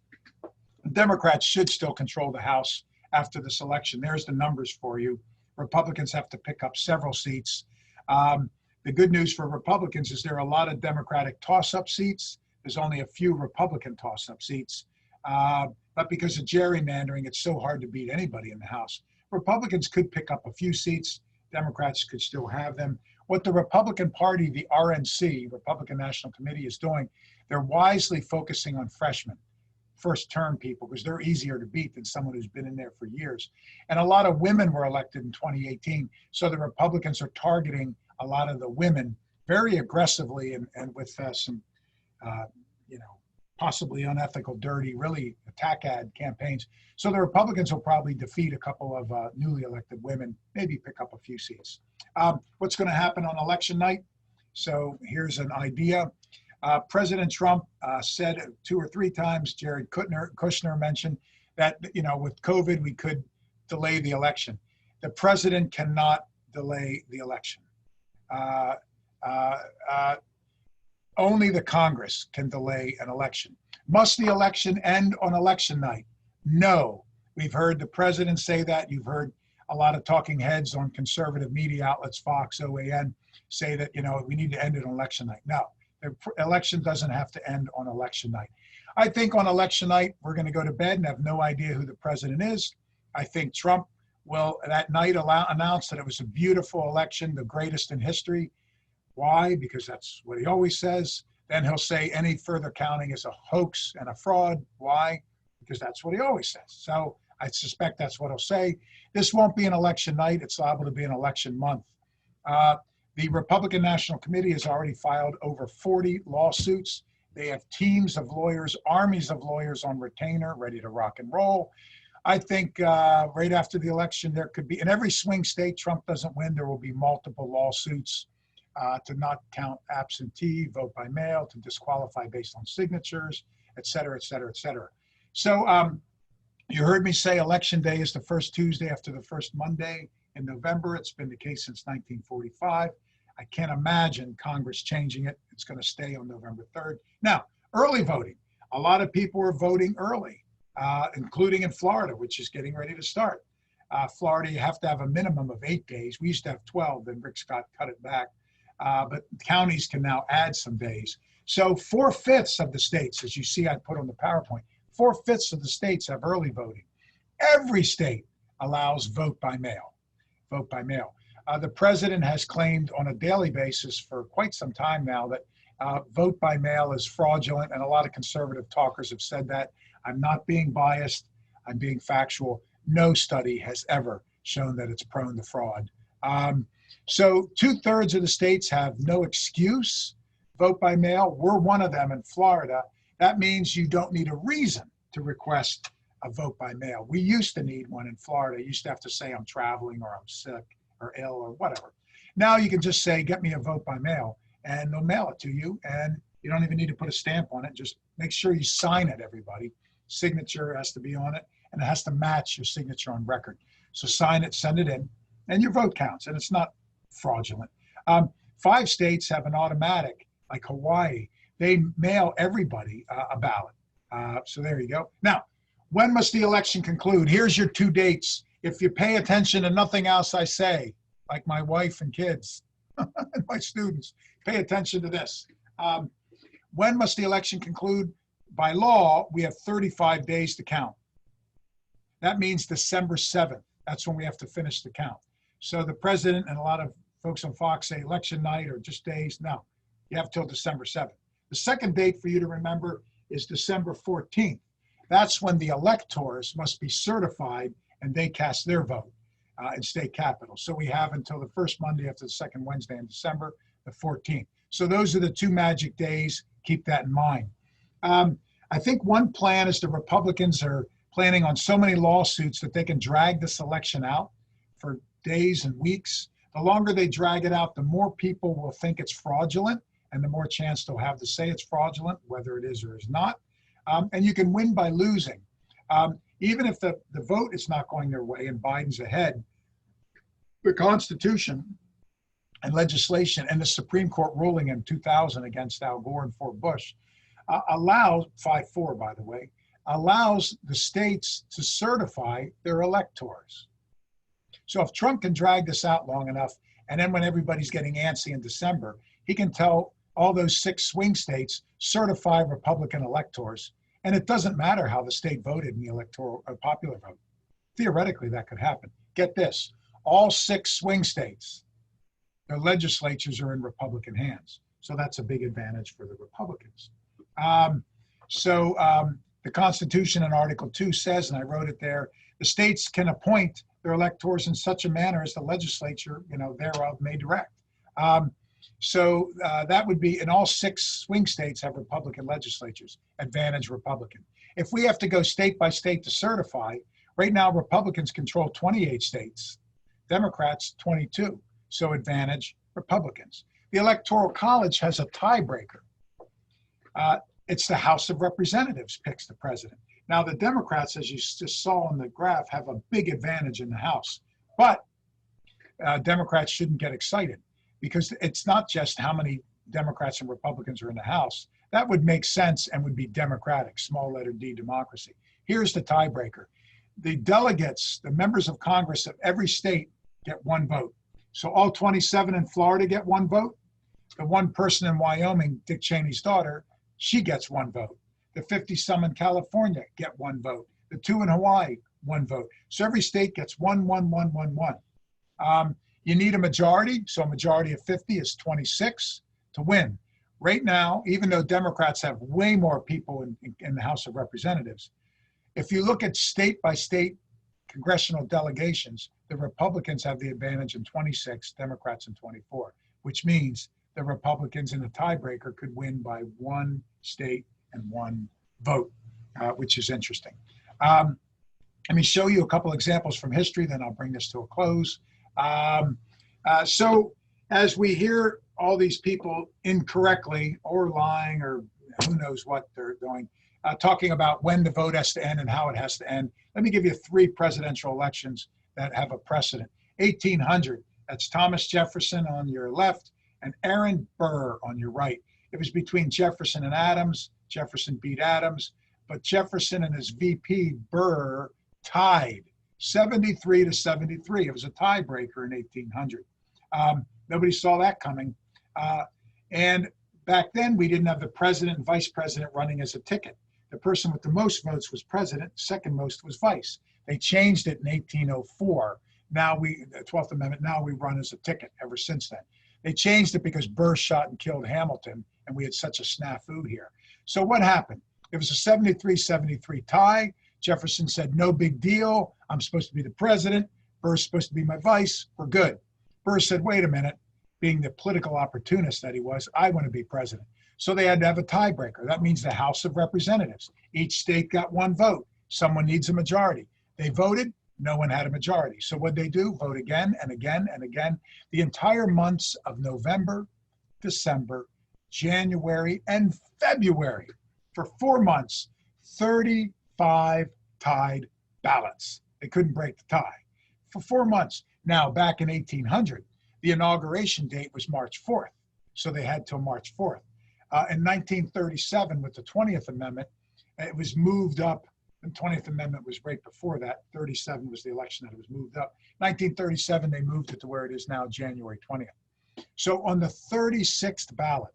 The Democrats should still control the House after this election. There's the numbers for you. Republicans have to pick up several seats. The good news for Republicans is there are a lot of Democratic toss-up seats. There's only a few Republican toss-up seats. But because of gerrymandering, it's so hard to beat anybody in the House. Republicans could pick up a few seats. Democrats could still have them. What the Republican Party, the RNC, Republican National Committee, is doing, they're wisely focusing on freshmen, first-term people, because they're easier to beat than someone who's been in there for years. And a lot of women were elected in 2018, so the Republicans are targeting a lot of the women very aggressively and with some, possibly unethical, dirty, really attack ad campaigns. So the Republicans will probably defeat a couple of newly elected women, maybe pick up a few seats. What's going to happen on election night? So here's an idea. President Trump said 2 or 3 times, Jared Kushner mentioned that, with COVID, we could delay the election. The president cannot delay the election. Only the Congress can delay an election. Must the election end on election night? No. We've heard the president say that. You've heard a lot of talking heads on conservative media outlets, Fox, OAN, say that, we need to end it on election night. No, the election doesn't have to end on election night. I think on election night, we're going to go to bed and have no idea who the president is. I think Trump will that night announce that it was a beautiful election, the greatest in history. Why? Because that's what he always says. Then he'll say any further counting is a hoax and a fraud. Why? Because that's what he always says. So I suspect that's what he'll say. This won't be an election night. It's liable to be an election month. The Republican National Committee has already filed over 40 lawsuits. They have teams of lawyers, armies of lawyers on retainer, ready to rock and roll. I think right after the election, there could be, in every swing state Trump doesn't win, there will be multiple lawsuits to not count absentee, vote by mail, to disqualify based on signatures, et cetera, et cetera, et cetera. So you heard me say election day is the first Tuesday after the first Monday in November. It's been the case since 1945. I can't imagine Congress changing it. It's going to stay on November 3rd. Now, early voting. A lot of people are voting early, including in Florida, which is getting ready to start. Florida, you have to have a minimum of 8 days. We used to have 12, then Rick Scott cut it back. But counties can now add some days. So 4/5 of the states, as you see I put on the PowerPoint, 4/5 of the states have early voting. Every state allows vote by mail. Vote by mail. The president has claimed on a daily basis for quite some time now that vote by mail is fraudulent, and a lot of conservative talkers have said that. I'm not being biased. I'm being factual. No study has ever shown that it's prone to fraud. So 2/3 of the states have no excuse, vote by mail. We're one of them in Florida. That means you don't need a reason to request a vote by mail. We used to need one in Florida. You used to have to say I'm traveling or I'm sick or ill or whatever. Now you can just say, get me a vote by mail, and they'll mail it to you. And you don't even need to put a stamp on it. Just make sure you sign it, everybody. Signature has to be on it, and it has to match your signature on record. So sign it, send it in, and your vote counts, and it's not fraudulent. 5 states have an automatic, like Hawaii. They mail everybody a ballot. So there you go. Now, when must the election conclude? Here's your 2 dates. If you pay attention to nothing else I say, like my wife and kids and my students, pay attention to this. When must the election conclude? By law, we have 35 days to count. That means December 7th. That's when we have to finish the count. So the president and a lot of folks on Fox say election night or just days. No, you have till December 7th. The second date for you to remember is December 14th. That's when the electors must be certified and they cast their vote in state capitals. So we have until the first Monday after the second Wednesday in December, the 14th. So those are the 2 magic days. Keep that in mind. I think one plan is the Republicans are planning on so many lawsuits that they can drag this election out for days and weeks. The longer they drag it out, the more people will think it's fraudulent and the more chance they'll have to say it's fraudulent, whether it is or is not. And you can win by losing. Even if the vote is not going their way and Biden's ahead, the Constitution and legislation and the Supreme Court ruling in 2000 against Al Gore and Fort Bush allows, 5-4 by the way, allows the states to certify their electors. So if Trump can drag this out long enough, and then when everybody's getting antsy in December, he can tell all those 6 swing states certify Republican electors, and it doesn't matter how the state voted in the electoral or popular vote. Theoretically, that could happen. Get this, all 6 swing states, their legislatures are in Republican hands. So that's a big advantage for the Republicans. The Constitution in Article 2 says, and I wrote it there, the states can appoint their electors in such a manner as the legislature, thereof may direct. That would be, and all 6 swing states have Republican legislatures, advantage Republican. If we have to go state by state to certify, right now Republicans control 28 states, Democrats 22, so advantage Republicans. The Electoral College has a tiebreaker. It's the House of Representatives picks the president. Now the Democrats, as you just saw on the graph, have a big advantage in the House, but Democrats shouldn't get excited because it's not just how many Democrats and Republicans are in the House. That would make sense and would be democratic, small letter D, democracy. Here's the tiebreaker. The delegates, the members of Congress of every state get 1 vote. So all 27 in Florida get 1 vote. The 1 person in Wyoming, Dick Cheney's daughter, she gets 1 vote. The 50-some in California get 1 vote. The 2 in Hawaii, 1 vote. So every state gets 1, 1, 1, 1, 1. You need a majority, so a majority of 50 is 26 to win. Right now, even though Democrats have way more people in the House of Representatives, if you look at state by state congressional delegations, the Republicans have the advantage in 26, Democrats in 24, which means the Republicans in the tiebreaker could win by 1 state and 1 vote, which is interesting. Let me show you a couple examples from history, then I'll bring this to a close. So as we hear all these people incorrectly or lying or who knows what they're doing, talking about when the vote has to end and how it has to end, let me give you 3 presidential elections that have a precedent. 1800, that's Thomas Jefferson on your left and Aaron Burr on your right. It was between Jefferson and Adams. Jefferson beat Adams, but Jefferson and his VP, Burr, tied 73 to 73. It was a tiebreaker in 1800. Nobody saw that coming. And back then, we didn't have the president and vice president running as a ticket. The person with the most votes was president, second most was vice. They changed it in 1804. Now the 12th Amendment, now we run as a ticket ever since then. They changed it because Burr shot and killed Hamilton, and we had such a snafu here. So what happened? It was a 73-73 tie. Jefferson said, no big deal. I'm supposed to be the president. Burr's supposed to be my vice. We're good. Burr said, wait a minute, being the political opportunist that he was, I want to be president. So they had to have a tiebreaker. That means the House of Representatives. Each state got one vote. Someone needs a majority. They voted, no one had a majority. So what they do? Vote again and again and again. The entire months of November, December, January, and February, for 4 months, 35 tied ballots. They couldn't break the tie for 4 months. Now, back in 1800, the inauguration date was March 4th. So they had till March 4th. In 1937, with the 20th Amendment, it was moved up. The 20th Amendment was right before that. 37 was the election that it was moved up. 1937, they moved it to where it is now, January 20th. So on the 36th ballot,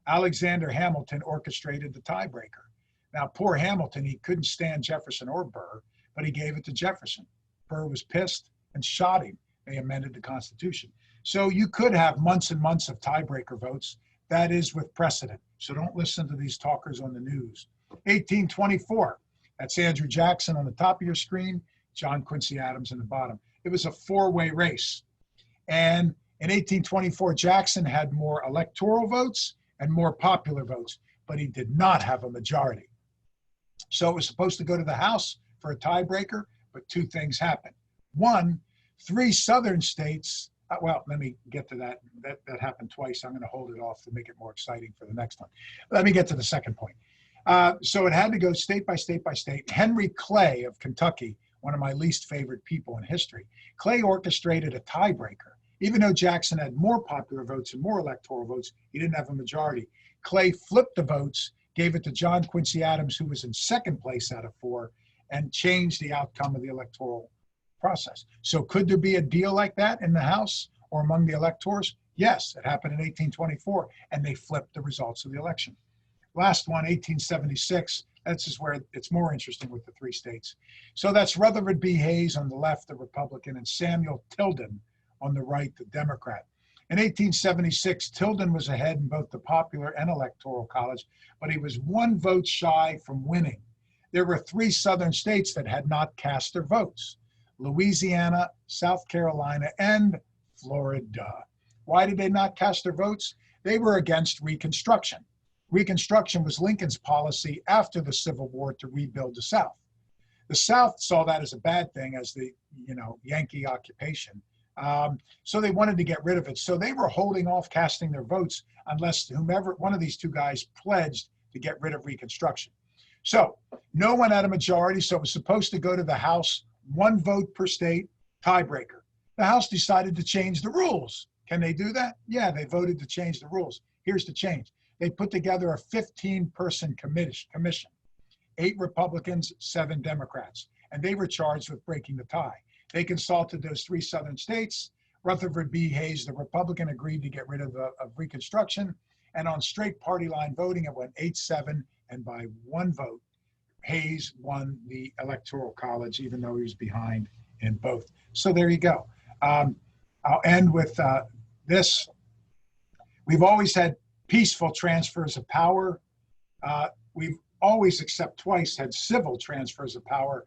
Alexander Hamilton orchestrated the tiebreaker. Now, poor Hamilton, he couldn't stand Jefferson or Burr, but he gave it to Jefferson. Burr was pissed and shot him. They amended the Constitution. So you could have months and months of tiebreaker votes. That is with precedent. So don't listen to these talkers on the news. 1824, that's Andrew Jackson on the top of your screen, John Quincy Adams in the bottom. It was a four-way race. And in 1824, Jackson had more electoral votes and more popular votes, but he did not have a majority. So it was supposed to go to the House for a tiebreaker, but two things happened. One, 3 southern states, well, let me get to that. That happened twice. I'm going to hold it off to make it more exciting for the next one. Let me get to the second point. So it had to go state by state by state. Henry Clay of Kentucky, one of my least favorite people in history, Clay orchestrated a tiebreaker. Even though Jackson had more popular votes and more electoral votes, he didn't have a majority. Clay flipped the votes, gave it to John Quincy Adams, who was in second place out of 4, and changed the outcome of the electoral process. So could there be a deal like that in the House or among the electors? Yes, it happened in 1824, and they flipped the results of the election. Last one, 1876, this is where it's more interesting with the 3 states. So that's Rutherford B. Hayes on the left, the Republican, and Samuel Tilden on the right, the Democrat. In 1876, Tilden was ahead in both the popular and electoral college, but he was 1 vote shy from winning. There were 3 southern states that had not cast their votes: Louisiana, South Carolina, and Florida. Why did they not cast their votes? They were against Reconstruction. Reconstruction was Lincoln's policy after the Civil War to rebuild the South. The South saw that as a bad thing, as the Yankee occupation. So they wanted to get rid of it. So they were holding off casting their votes unless whomever, one of these 2 guys, pledged to get rid of Reconstruction. So no one had a majority, so it was supposed to go to the House, 1 vote per state, tiebreaker. The House decided to change the rules. Can they do that? Yeah, they voted to change the rules. Here's the change. They put together a 15-person commission, 8 Republicans, 7 Democrats, and they were charged with breaking the tie. They consulted those 3 southern states. Rutherford B. Hayes, the Republican, agreed to get rid of Reconstruction, and on straight party line voting, it went 8-7, and by 1 vote, Hayes won the Electoral College, even though he was behind in both. So there you go. I'll end with this. We've always had peaceful transfers of power. We've always, except twice, had civil transfers of power.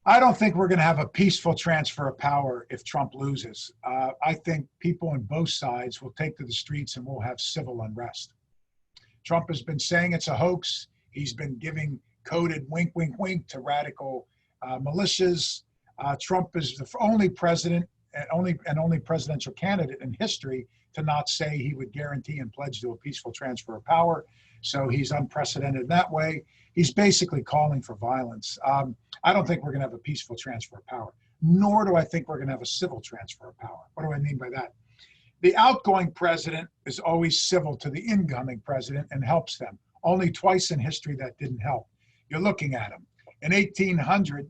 I don't think we're going to have a peaceful transfer of power if Trump loses. I think people on both sides will take to the streets and we'll have civil unrest. Trump has been saying it's a hoax. He's been giving coded wink, wink, wink to radical militias. Trump is the only president and only presidential candidate in history to not say he would guarantee and pledge to a peaceful transfer of power. So he's unprecedented in that way. He's basically calling for violence. I don't think we're going to have a peaceful transfer of power, nor do I think we're going to have a civil transfer of power. What do I mean by that? The outgoing president is always civil to the incoming president and helps them. Only twice in history that didn't help. You're looking at him. In 1800,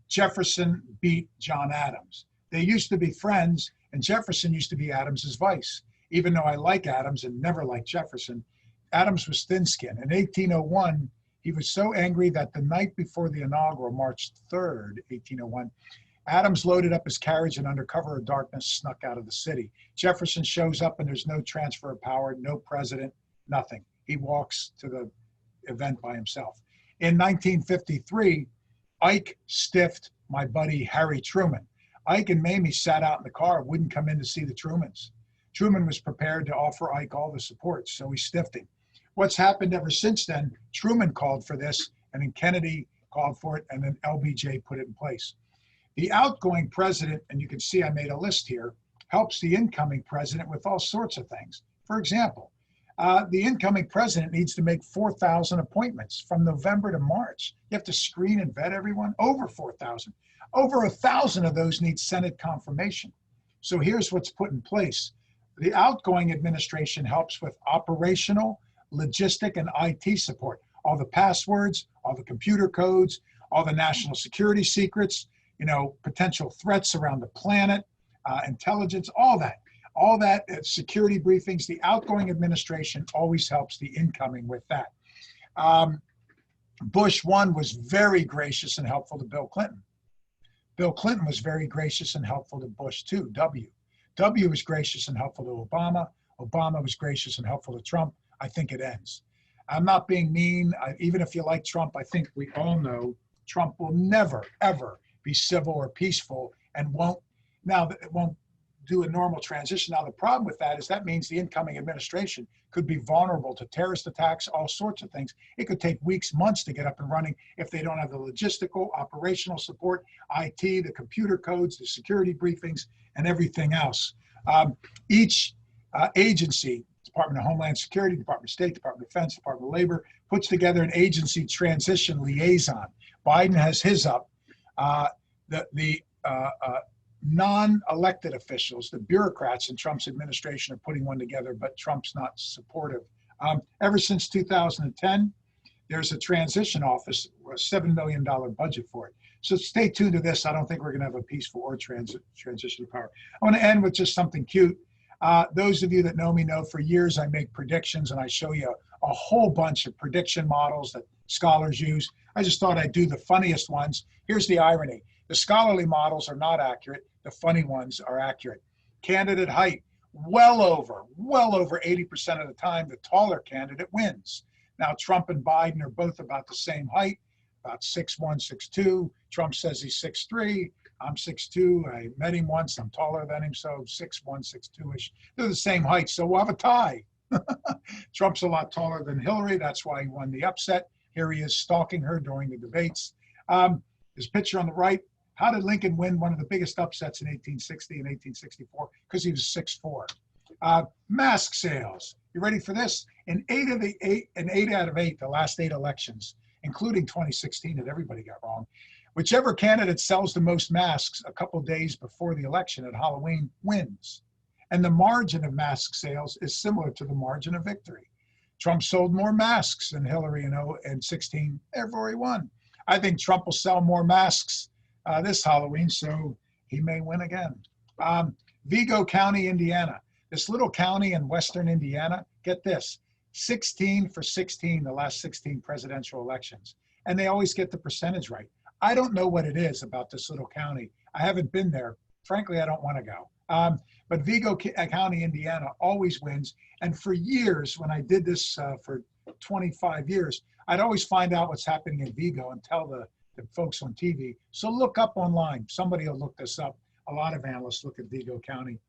Jefferson beat John Adams. They used to be friends, and Jefferson used to be Adams's vice. Even though I like Adams and never liked Jefferson, Adams was thin-skinned. In 1801, he was so angry that the night before the inaugural, March 3rd, 1801, Adams loaded up his carriage and under cover of darkness snuck out of the city. Jefferson shows up and there's no transfer of power, no president, nothing. He walks to the event by himself. In 1953, Ike stiffed my buddy Harry Truman. Ike and Mamie sat out in the car, wouldn't come in to see the Trumans. Truman was prepared to offer Ike all the support, so he stiffed him. What's happened ever since then, Truman called for this, and then Kennedy called for it, and then LBJ put it in place. The outgoing president, and you can see I made a list here, helps the incoming president with all sorts of things. For example, the incoming president needs to make 4,000 appointments from November to March. You have to screen and vet everyone, over 4,000. Over 1,000 of those need Senate confirmation. So here's what's put in place. The outgoing administration helps with operational, logistic, and IT support. All the passwords, all the computer codes, all the national security secrets, potential threats around the planet, intelligence, all that security briefings. The outgoing administration always helps the incoming with that. Bush 1 was very gracious and helpful to Bill Clinton. Bill Clinton was very gracious and helpful to Bush 2, W. W was gracious and helpful to Obama. Obama was gracious and helpful to Trump. I think it ends. I'm not being mean. Even if you like Trump, I think we all know Trump will never, ever be civil or peaceful and won't do a normal transition. Now, the problem with that is that means the incoming administration could be vulnerable to terrorist attacks, all sorts of things. It could take weeks, months to get up and running if they don't have the logistical, operational support, IT, the computer codes, the security briefings, and everything else. Each agency, Department of Homeland Security, Department of State, Department of Defense, Department of Labor, puts together an agency transition liaison. Biden has his up. The non-elected officials, the bureaucrats in Trump's administration are putting one together, but Trump's not supportive. Ever since 2010, there's a transition office, a $7 million budget for it. So stay tuned to this. I don't think we're going to have a peaceful or transition of power. I want to end with just something cute. Those of you that know me know for years I make predictions and I show you a whole bunch of prediction models that scholars use. I just thought I'd do the funniest ones. Here's the irony. The scholarly models are not accurate. The funny ones are accurate. Candidate height, well over 80% of the time, the taller candidate wins. Now, Trump and Biden are both about the same height, about 6'1", 6'2". Trump says he's 6'3". I'm 6'2". I met him once. I'm taller than him, so 6'1", 6'2"-ish. They're the same height, so we'll have a tie. Trump's a lot taller than Hillary. That's why he won the upset. Here he is stalking her during the debates. His picture on the right. How did Lincoln win one of the biggest upsets in 1860 and 1864? Because he was 6'4". Mask sales. You ready for this? In 8 out of 8, the last 8 elections, including 2016 that everybody got wrong, whichever candidate sells the most masks a couple days before the election at Halloween wins. And the margin of mask sales is similar to the margin of victory. Trump sold more masks than Hillary in 16, therefore he won. I think Trump will sell more masks this Halloween, so he may win again. Vigo County, Indiana. This little county in western Indiana, get this, 16 for 16 the last 16 presidential elections. And they always get the percentage right. I don't know what it is about this little county. I haven't been there. Frankly, I don't want to go. But Vigo County, Indiana always wins. And for years, when I did this for 25 years, I'd always find out what's happening in Vigo and tell the folks on TV. So look up online. Somebody will look this up. A lot of analysts look at Vigo County.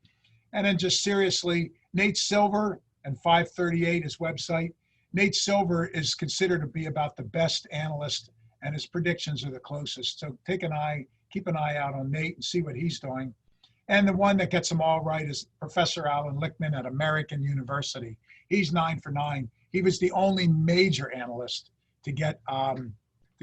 And then just seriously, Nate Silver and 538, his website. Nate Silver is considered to be about the best analyst, and his predictions are the closest. So keep an eye out on Nate and see what he's doing. And the one that gets them all right is Professor Alan Lichtman at American University. He's 9 for 9. He was the only major analyst to get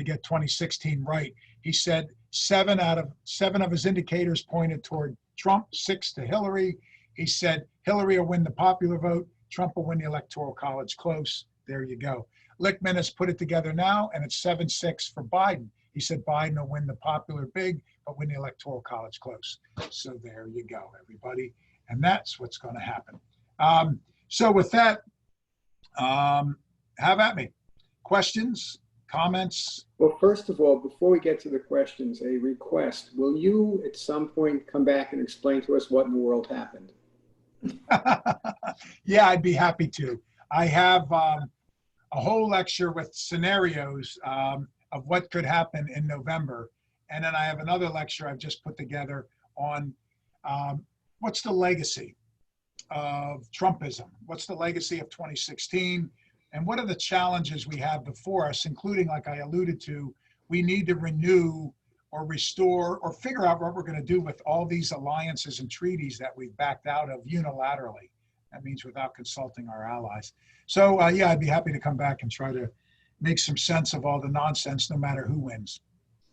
2016 right. He said 7 of his indicators pointed toward Trump, 6 to Hillary. He said Hillary will win the popular vote, Trump will win the Electoral College close. There you go. Lichtman has put it together now, and it's 7-6 for Biden. He said Biden will win the popular big, but win the Electoral College close. So there you go, everybody. And that's what's going to happen. So with that, have at me. Questions, comments? Well, first of all, before we get to the questions, a request. Will you at some point come back and explain to us what in the world happened? Yeah, I'd be happy to. I have a whole lecture with scenarios of what could happen in November. And then I have another lecture I've just put together on what's the legacy of Trumpism? What's the legacy of 2016? And what are the challenges we have before us, including, like I alluded to, we need to renew or restore or figure out what we're going to do with all these alliances and treaties that we've backed out of unilaterally. That means without consulting our allies. So yeah, I'd be happy to come back and try to make some sense of all the nonsense, no matter who wins.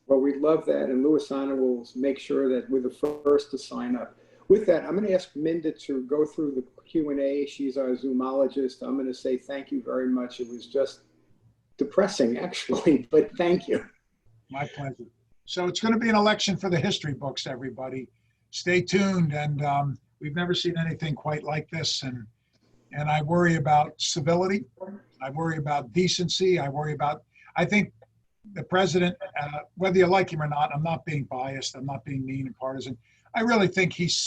Well, we'd love that, and Louisana will make sure that we're the first to sign up. With that, I'm going to ask Minda to go through the Q&A. She's our zoomologist. I'm going to say thank you very much. It was just depressing, actually, but thank you. My pleasure. So it's going to be an election for the history books, everybody. Stay tuned, and we've never seen anything quite like this, and I worry about civility. I worry about decency. I think the president, whether you like him or not, I'm not being biased. I'm not being mean and partisan. I really think he's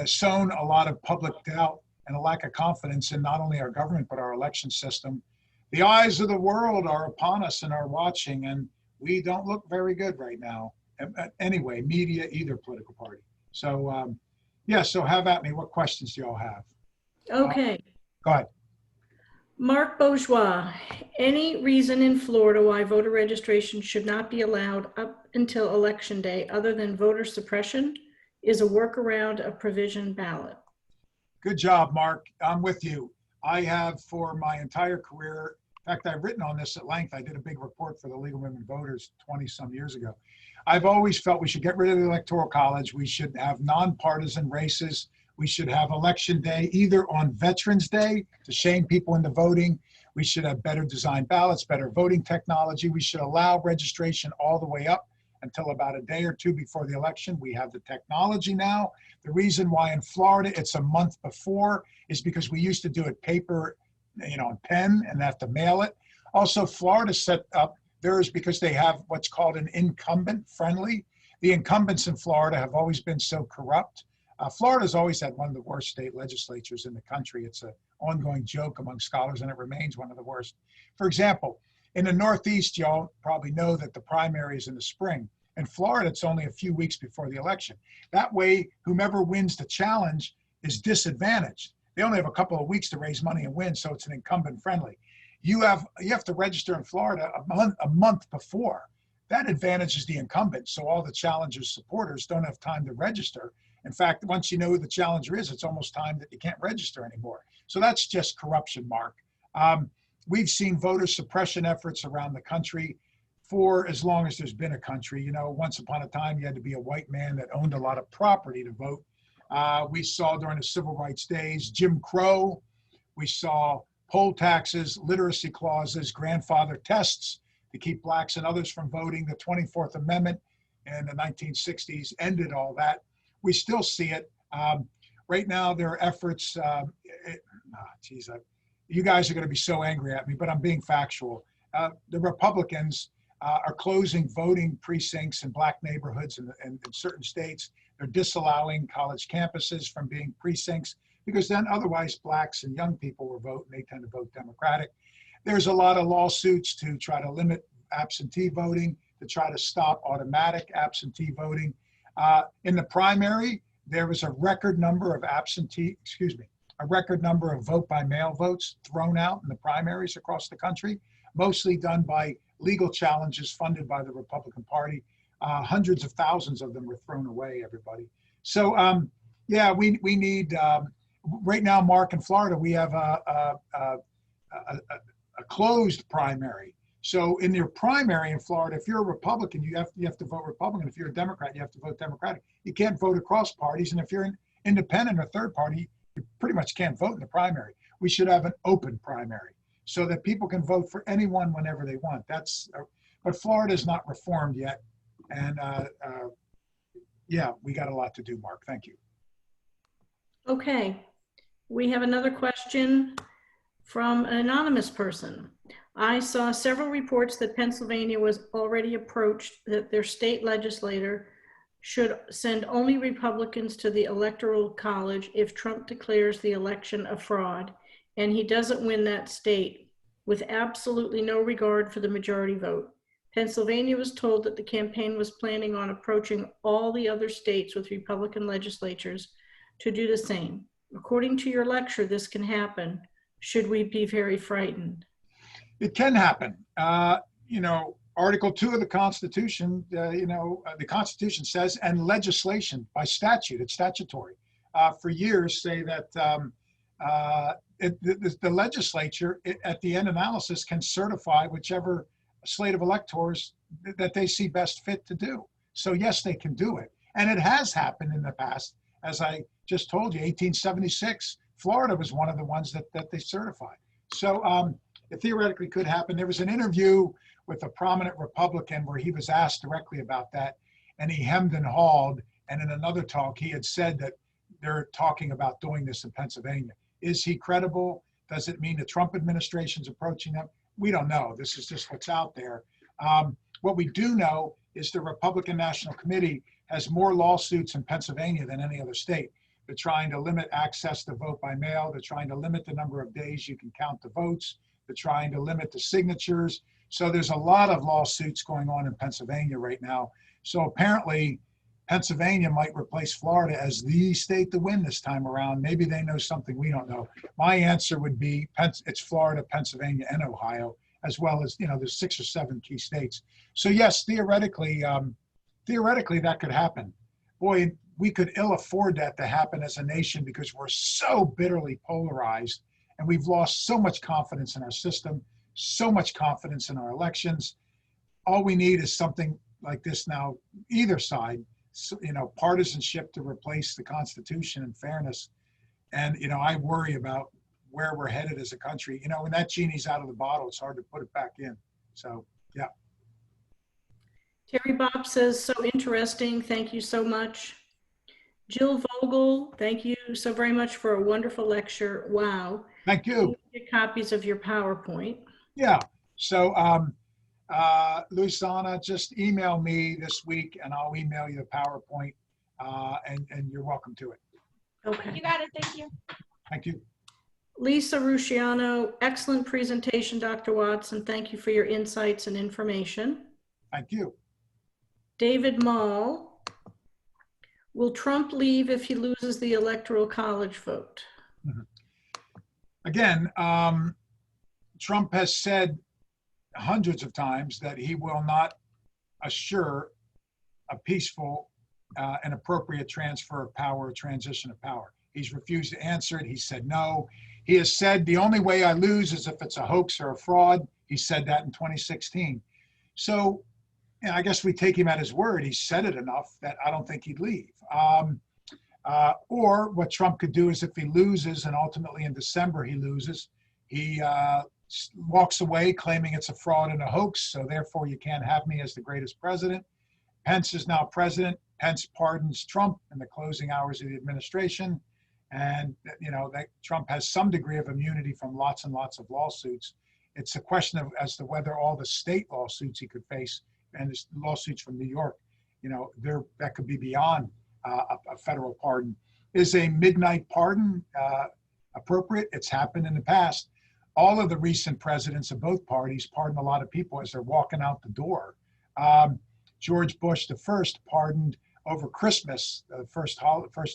sown a lot of public doubt and a lack of confidence in not only our government, but our election system. The eyes of the world are upon us and are watching, and we don't look very good right now. Anyway, media, either political party. So, yeah, so have at me. What questions do you all have? Okay. Go ahead. Mark Bourgeois, any reason in Florida why voter registration should not be allowed up until Election Day other than voter suppression? Is a workaround a provision ballot? Good job, Mark. I'm with you. I have for my entire career, in fact, I've written on this at length. I did a big report for the League of Women Voters 20 some years ago. I've always felt we should get rid of the Electoral College. We should have nonpartisan races. We should have Election Day either on Veterans Day to shame people into voting. We should have better designed ballots, better voting technology. We should allow registration all the way up until about a day or two before the election. We have the technology now. The reason why in Florida it's a month before is because we used to do it paper, on pen, and have to mail it. Also, Florida set up theirs because they have what's called an incumbent friendly. The incumbents in Florida have always been so corrupt. Florida's always had one of the worst state legislatures in the country. It's an ongoing joke among scholars, and it remains one of the worst. For example, in the Northeast, y'all probably know that the primary is in the spring. In Florida, it's only a few weeks before the election. That way, whomever wins the challenge is disadvantaged. They only have a couple of weeks to raise money and win, so it's an incumbent friendly. You have to register in Florida a month before. That advantages the incumbent, so all the challenger's supporters don't have time to register. In fact, once you know who the challenger is, it's almost time that you can't register anymore. So that's just corruption, Mark. We've seen voter suppression efforts around the country for as long as there's been a country. Once upon a time, you had to be a white man that owned a lot of property to vote. We saw during the civil rights days, Jim Crow. We saw poll taxes, literacy clauses, grandfather tests to keep blacks and others from voting. The 24th Amendment in the 1960s ended all that. We still see it. Right now, there are efforts, you guys are going to be so angry at me, but I'm being factual. The Republicans are closing voting precincts in black neighborhoods in certain states. They're disallowing college campuses from being precincts because then otherwise blacks and young people will vote, and they tend to vote Democratic. There's a lot of lawsuits to try to limit absentee voting, to try to stop automatic absentee voting. In the primary, there was a record number of vote by mail votes thrown out in the primaries across the country, mostly done by legal challenges funded by the Republican Party. Hundreds of thousands of them were thrown away, everybody. So yeah, we need, right now, Mark, in Florida, we have a closed primary. So in your primary in Florida, if you're a Republican, you have to vote Republican. If you're a Democrat, you have to vote Democratic. You can't vote across parties. And if you're an independent or third party, you pretty much can't vote in the primary. We should have an open primary so that people can vote for anyone whenever they want. But Florida is not reformed yet. And yeah, we got a lot to do, Mark. Thank you. Okay. We have another question from an anonymous person. I saw several reports that Pennsylvania was already approached that their state legislator should send only Republicans to the Electoral College if Trump declares the election a fraud and he doesn't win that state, with absolutely no regard for the majority vote. Pennsylvania was told that the campaign was planning on approaching all the other states with Republican legislatures to do the same. According to your lecture, this can happen. Should we be very frightened? It can happen. Article 2 of the Constitution, the Constitution says, and legislation by statute, it's statutory, for years say that the legislature, at the end analysis, can certify whichever slate of electors that they see best fit to do. So yes, they can do it. And it has happened in the past. As I just told you, 1876, Florida was one of the ones that they certified. So it theoretically could happen. There was an interview with a prominent Republican where he was asked directly about that, and he hemmed and hawed. And in another talk, he had said that they're talking about doing this in Pennsylvania. Is he credible? Does it mean the Trump administration's approaching them? We don't know. This is just what's out there. What we do know is the Republican National Committee has more lawsuits in Pennsylvania than any other state. They're trying to limit access to vote by mail. They're trying to limit the number of days you can count the votes. They're trying to limit the signatures. So there's a lot of lawsuits going on in Pennsylvania right now. So apparently Pennsylvania might replace Florida as the state to win this time around. Maybe they know something we don't know. My answer would be it's Florida, Pennsylvania, and Ohio, as well as, there's 6 or 7 key states. So yes, theoretically that could happen. Boy, we could ill afford that to happen as a nation because we're so bitterly polarized and we've lost so much confidence in our system, so much confidence in our elections. All we need is something like this now, either side, partisanship to replace the Constitution and fairness. And, I worry about where we're headed as a country. When that genie's out of the bottle, it's hard to put it back in. So, yeah. Terry Bob says, so interesting. Thank you so much. Jill Vogel, thank you so very much for a wonderful lecture. Wow. Thank you. Get copies of your PowerPoint. Yeah. So, Luciana, just email me this week and I'll email you the PowerPoint and you're welcome to it. Okay. You got it. Thank you. Thank you. Lisa Rusciano, excellent presentation, Dr. Watson. Thank you for your insights and information. Thank you. David Mall, will Trump leave if he loses the Electoral College vote? Again, Trump has said hundreds of times that he will not assure a peaceful and appropriate transfer of power or transition of power. He's refused to answer it. He said no. He has said the only way I lose is if it's a hoax or a fraud. He said that in 2016. So I guess we take him at his word. He said it enough that I don't think he'd leave. Or what Trump could do is if he loses and ultimately in December he loses, he walks away claiming it's a fraud and a hoax. So therefore you can't have me as the greatest president. Pence is now president. Pence pardons Trump in the closing hours of the administration. And, that Trump has some degree of immunity from lots and lots of lawsuits. It's a question of as to whether all the state lawsuits he could face and the lawsuits from New York, that could be beyond a federal pardon. Is a midnight pardon appropriate? It's happened in the past. All of the recent presidents of both parties pardoned a lot of people as they're walking out the door. George Bush the first pardoned over Christmas, the first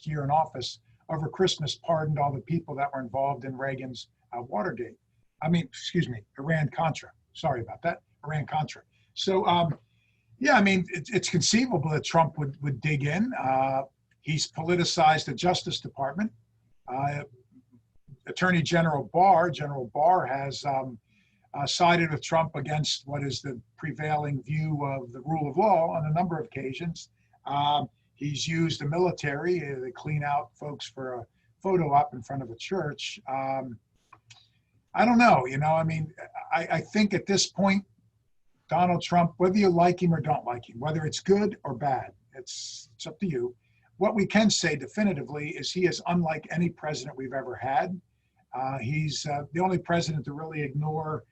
year in office, over Christmas pardoned all the people that were involved in Reagan's Iran-Contra. Sorry about that, Iran-Contra. So, it's conceivable that Trump would dig in. He's politicized the Justice Department. Attorney General Barr has sided with Trump against what is the prevailing view of the rule of law on a number of occasions. He's used the military to clean out folks for a photo op in front of a church. I don't know, I think at this point, Donald Trump, whether you like him or don't like him, whether it's good or bad, it's up to you. What we can say definitively is he is unlike any president we've ever had. He's the only president to really ignore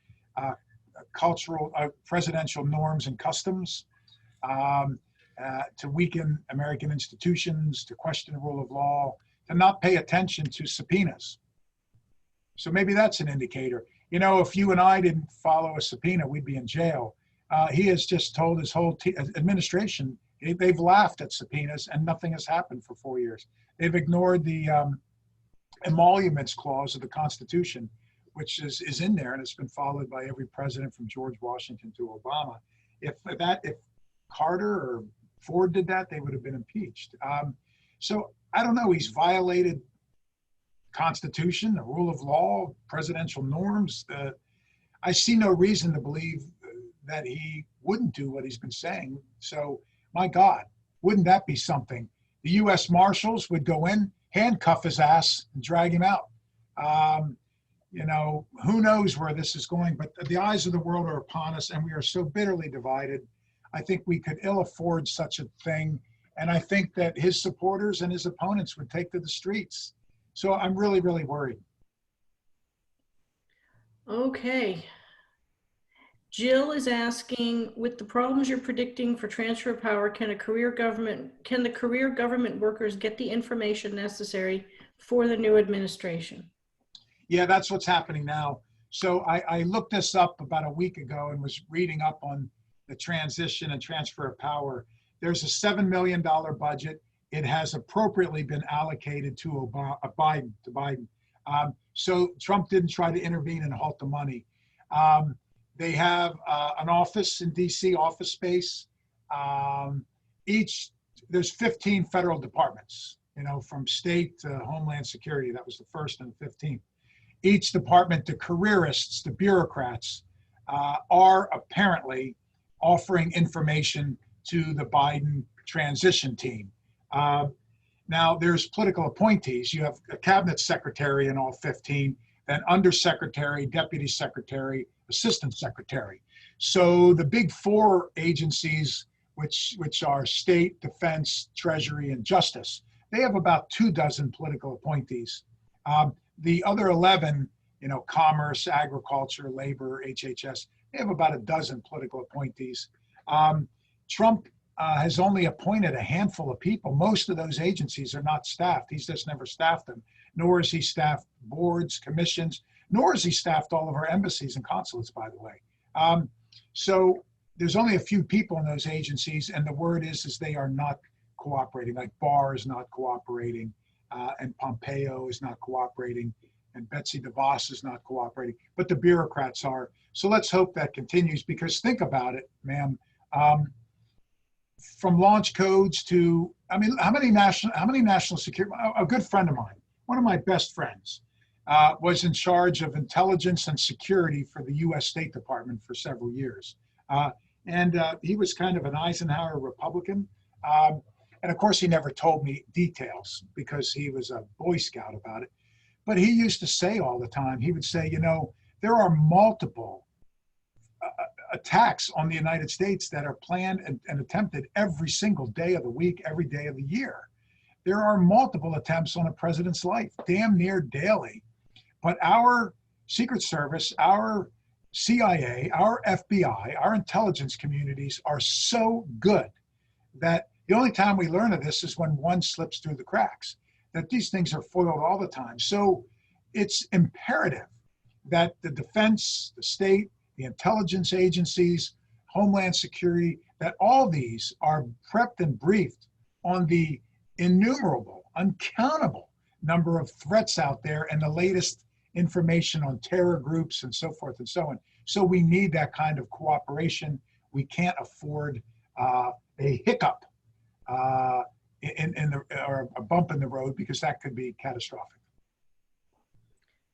cultural, presidential norms and customs, to weaken American institutions, to question the rule of law, to not pay attention to subpoenas. So maybe that's an indicator. If you and I didn't follow a subpoena, we'd be in jail. He has just told his whole administration, they've laughed at subpoenas and nothing has happened for 4 years. They've ignored the emoluments clause of the Constitution, which is in there and it's been followed by every president from George Washington to Obama. If Carter or Ford did that, they would have been impeached. So I don't know, he's violated Constitution, the rule of law, presidential norms. I see no reason to believe that he wouldn't do what he's been saying. So my God, wouldn't that be something? The U.S. Marshals would go in, handcuff his ass and drag him out. You know, who knows where this is going, but the eyes of the world are upon us and we are so bitterly divided. I think we could ill afford such a thing. And I think that his supporters and his opponents would take to the streets. So I'm really, really worried. Okay. Jill is asking, with the problems you're predicting for transfer of power, can the career government workers get the information necessary for the new administration? Yeah, that's what's happening now. So I looked this up about a week ago and was reading up on the transition and transfer of power. There's a $7 million budget. It has appropriately been allocated to Biden. So Trump didn't try to intervene and halt the money. They have an office in DC, office space. There's 15 federal departments, you know, from state to Homeland Security. That was the first and the 15th. Each department, the careerists, the bureaucrats, are apparently offering information to the Biden transition team. Now, there's political appointees. You have a cabinet secretary in all 15, then undersecretary, deputy secretary, assistant secretary. So the big four agencies, which are state, defense, treasury, and justice, they have about 24 political appointees. The other 11, you know, commerce, agriculture, labor, HHS, they have about 12 political appointees. Trump has only appointed a handful of people. Most of those agencies are not staffed. He's just never staffed them, nor has he staffed boards, commissions, nor has he staffed all of our embassies and consulates, by the way. So there's only a few people in those agencies, and the word is they are not cooperating. Like Barr is not cooperating, and Pompeo is not cooperating, and Betsy DeVos is not cooperating, but the bureaucrats are. So let's hope that continues, because think about it, ma'am. From launch codes to, I mean, how many national security, a good friend of mine, one of my best friends, was in charge of intelligence and security for the U.S. State Department for several years. And he was kind of an Eisenhower Republican. And of course, he never told me details because he was a Boy Scout about it. But he used to say all the time, he would say, you know, there are multiple attacks on the United States that are planned and attempted every single day of the week, every day of the year. There are multiple attempts on a president's life, damn near daily. But our Secret Service, our CIA, our FBI, our intelligence communities are so good that the only time we learn of this is when one slips through the cracks, that these things are foiled all the time. So it's imperative that the defense, the state, the intelligence agencies, Homeland Security, that all these are prepped and briefed on the innumerable, uncountable number of threats out there and the latest information on terror groups and so forth and so on. So we need that kind of cooperation. We can't afford a hiccup or a bump in the road, because that could be catastrophic.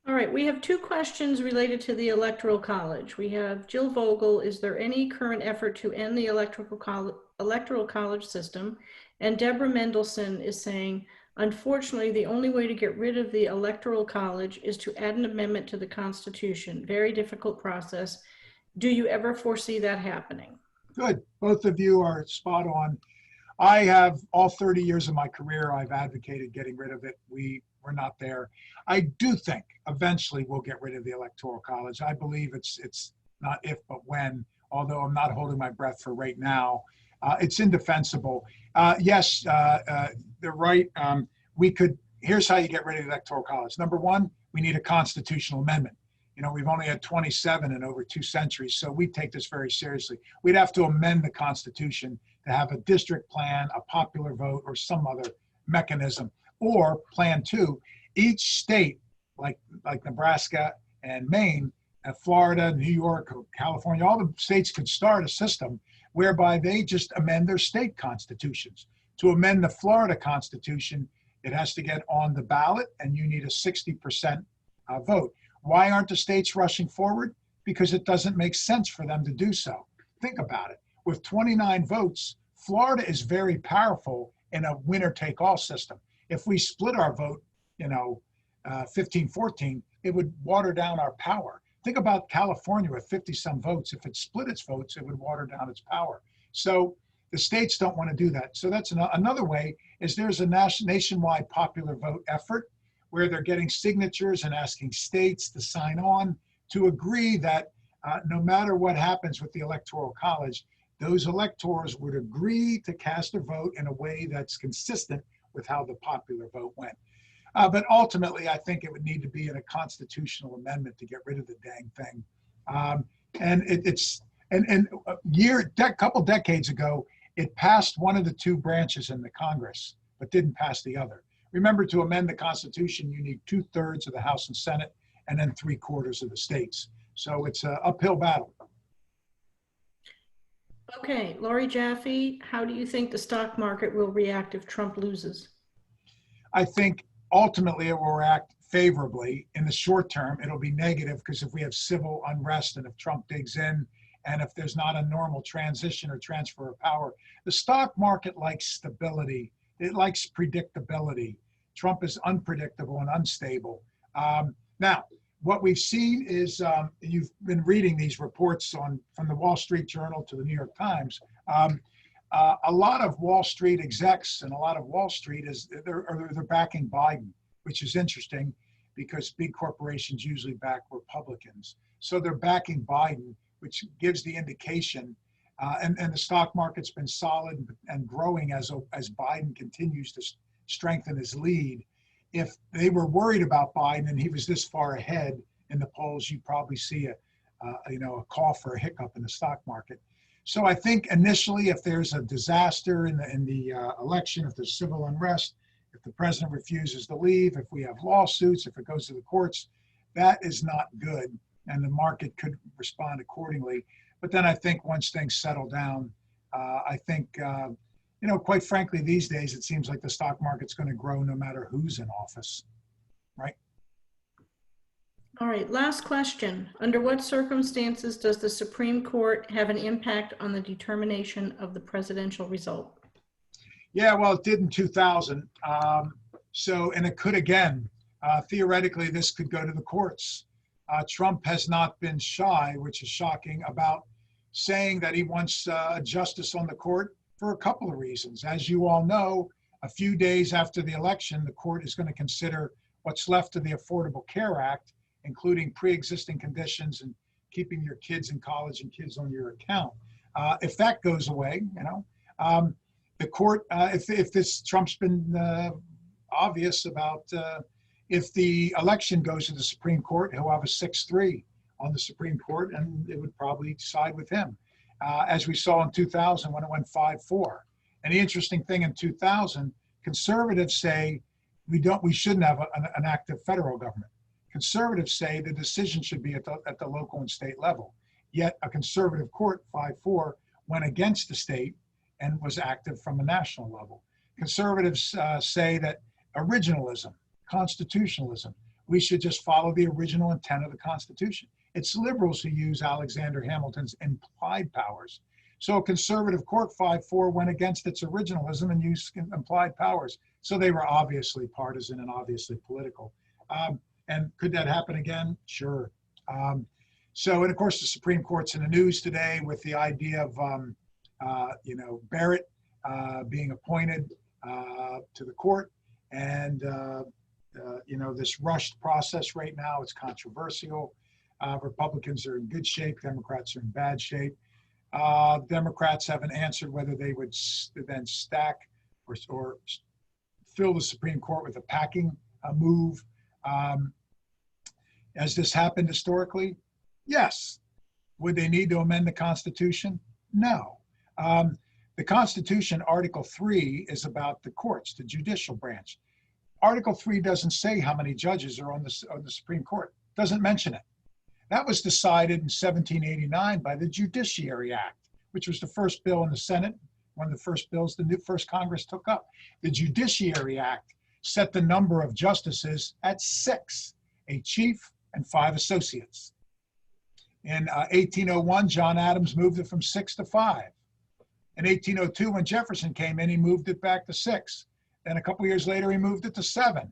All right, we have two questions related to the Electoral College. We have Jill Vogel, is there any current effort to end the Electoral College system? And Deborah Mendelson is saying, unfortunately, the only way to get rid of the Electoral College is to add an amendment to the Constitution. Very difficult process. Do you ever foresee that happening? Good. Both of you are spot on. I have, all 30 years of my career, I've advocated getting rid of it. We're not there. I do think eventually we'll get rid of the Electoral College. I believe it's not if, but when, although I'm not holding my breath for right now. It's indefensible. Yes, they're right. Here's how you get rid of the Electoral College. Number one, we need a constitutional amendment. You know, we've only had 27 in over 2 centuries, so we take this very seriously. We'd have to amend the Constitution to have a district plan, a popular vote, or some other mechanism. Or plan 2, each state, like Nebraska and Maine, and Florida, New York, California, all the states could start a system whereby they just amend their state constitutions. To amend the Florida Constitution, it has to get on the ballot, and you need a 60% vote. Why aren't the states rushing forward? Because it doesn't make sense for them to do so. Think about it. With 29 votes, Florida is very powerful in a winner-take-all system. If we split our vote, 15-14, it would water down our power. Think about California with 50-some votes. If it split its votes, it would water down its power. So the states don't want to do that. So that's another way is there's a nationwide popular vote effort where they're getting signatures and asking states to sign on to agree that no matter what happens with the Electoral College, those electors would agree to cast a vote in a way that's consistent with how the popular vote went. But ultimately, I think it would need to be in a constitutional amendment to get rid of the dang thing. And a couple decades ago, it passed one of the 2 branches in the Congress, but didn't pass the other. Remember, to amend the Constitution, you need 2/3 of the House and Senate, and then 3/4 of the states. So it's an uphill battle. Okay, Lori Jaffe, how do you think the stock market will react if Trump loses? I think ultimately it will react favorably. In the short term, it'll be negative because if we have civil unrest and if Trump digs in and if there's not a normal transition or transfer of power, the stock market likes stability. It likes predictability. Trump is unpredictable and unstable. Now, what we've seen is you've been reading these reports from the Wall Street Journal to the New York Times. A lot of Wall Street execs and a lot of Wall Street they're backing Biden, which is interesting because big corporations usually back Republicans. So they're backing Biden, which gives the indication, and the stock market's been solid and growing as Biden continues to strengthen his lead. If they were worried about Biden and he was this far ahead in the polls, you'd probably see a call for a hiccup in the stock market. So I think initially, if there's a disaster in the election, if there's civil unrest, if the president refuses to leave, if we have lawsuits, if it goes to the courts, that is not good, and the market could respond accordingly. But then I think once things settle down, I think, quite frankly, these days it seems like the stock market's going to grow no matter who's in office, right? All right, last question. Under what circumstances does the Supreme Court have an impact on the determination of the presidential result? Yeah, well, it did in 2000. And it could again. Theoretically, this could go to the courts. Trump has not been shy, which is shocking, about saying that he wants justice on the court for a couple of reasons. As you all know, a few days after the election, the court is going to consider what's left of the Affordable Care Act, including pre-existing conditions and keeping your kids in college and kids on your account. If that goes away, the court, if this Trump's been obvious about if the election goes to the Supreme Court, he'll have a 6-3 on the Supreme Court, and it would probably side with him, as we saw in 2000 when it went 5-4. And the interesting thing in 2000, conservatives say we shouldn't have an active federal government. Conservatives say the decision should be at the local and state level. Yet a conservative court, 5-4, went against the state and was active from a national level. Conservatives say that originalism, constitutionalism, we should just follow the original intent of the Constitution. It's liberals who use Alexander Hamilton's implied powers. So a conservative court, 5-4, went against its originalism and used implied powers. So they were obviously partisan and obviously political. And could that happen again? Sure. And of course, the Supreme Court's in the news today with the idea of, Barrett being appointed to the court. And, this rushed process right now, it's controversial. Republicans are in good shape. Democrats are in bad shape. Democrats haven't answered whether they would then stack or fill the Supreme Court with a packing move. Has this happened historically? Yes. Would they need to amend the Constitution? No. The Constitution, Article 3, is about the courts, the judicial branch. Article 3 doesn't say how many judges are on the Supreme Court. Doesn't mention it. That was decided in 1789 by the Judiciary Act, which was the first bill in the Senate, one of the first bills the first Congress took up. The Judiciary Act set the number of justices at 6, a chief and 5 associates. In 1801, John Adams moved it from 6 to 5. In 1802, when Jefferson came in, he moved it back to 6. Then a couple years later, he moved it to 7.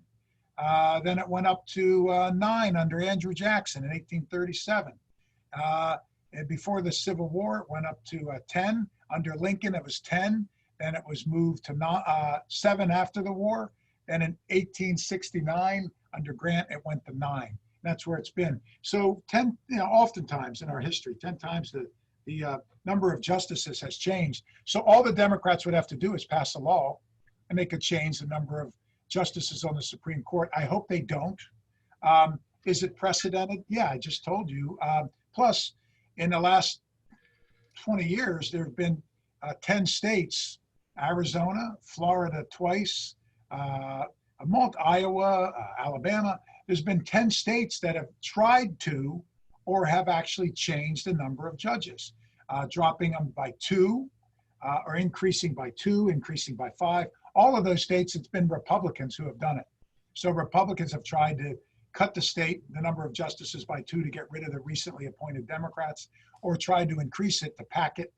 Then it went up to 9 under Andrew Jackson in 1837. And before the Civil War, it went up to 10. Under Lincoln, it was 10. Then it was moved to 7 after the war. Then in 1869, under Grant, it went to 9. That's where it's been. So 10, oftentimes in our history, 10 times the number of justices has changed. So all the Democrats would have to do is pass a law, and they could change the number of justices on the Supreme Court. I hope they don't. Is it precedented? Yeah, I just told you. Plus, in the last 20 years, there have been 10 states, Arizona, Florida twice, Iowa, Alabama. There's been 10 states that have tried to or have actually changed the number of judges, dropping them by 2 or increasing by 2, increasing by 5. All of those states, it's been Republicans who have done it. So Republicans have tried to cut the number of justices by 2 to get rid of the recently appointed Democrats, or tried to increase it to pack it.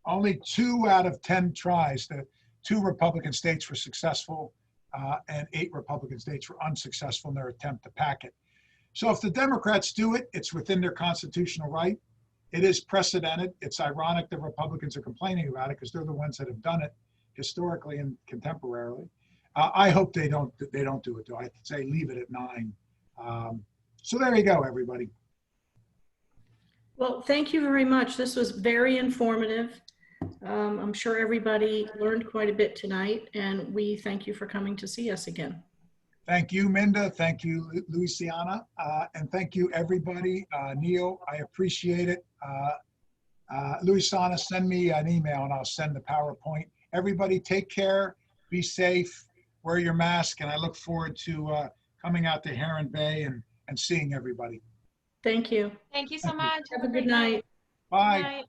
Only 2 out of 10 tries, the 2 Republican states were successful, and 8 Republican states were unsuccessful in their attempt to pack it. So if the Democrats do it, it's within their constitutional right. It is precedented. It's ironic that Republicans are complaining about it because they're the ones that have done it historically and contemporarily. I hope they don't do it, though. I'd say leave it at 9. So there you go, everybody. Well, thank you very much. This was very informative. I'm sure everybody learned quite a bit tonight, and we thank you for coming to see us again. Thank you, Minda. Thank you, Louisiana. And thank you, everybody. Neil, I appreciate it. Louisiana, send me an email and I'll send the PowerPoint. Everybody take care, be safe, wear your mask, and I look forward to coming out to Heron Bay and seeing everybody. Thank you. Thank you so much. Have a good night. Bye. Good night.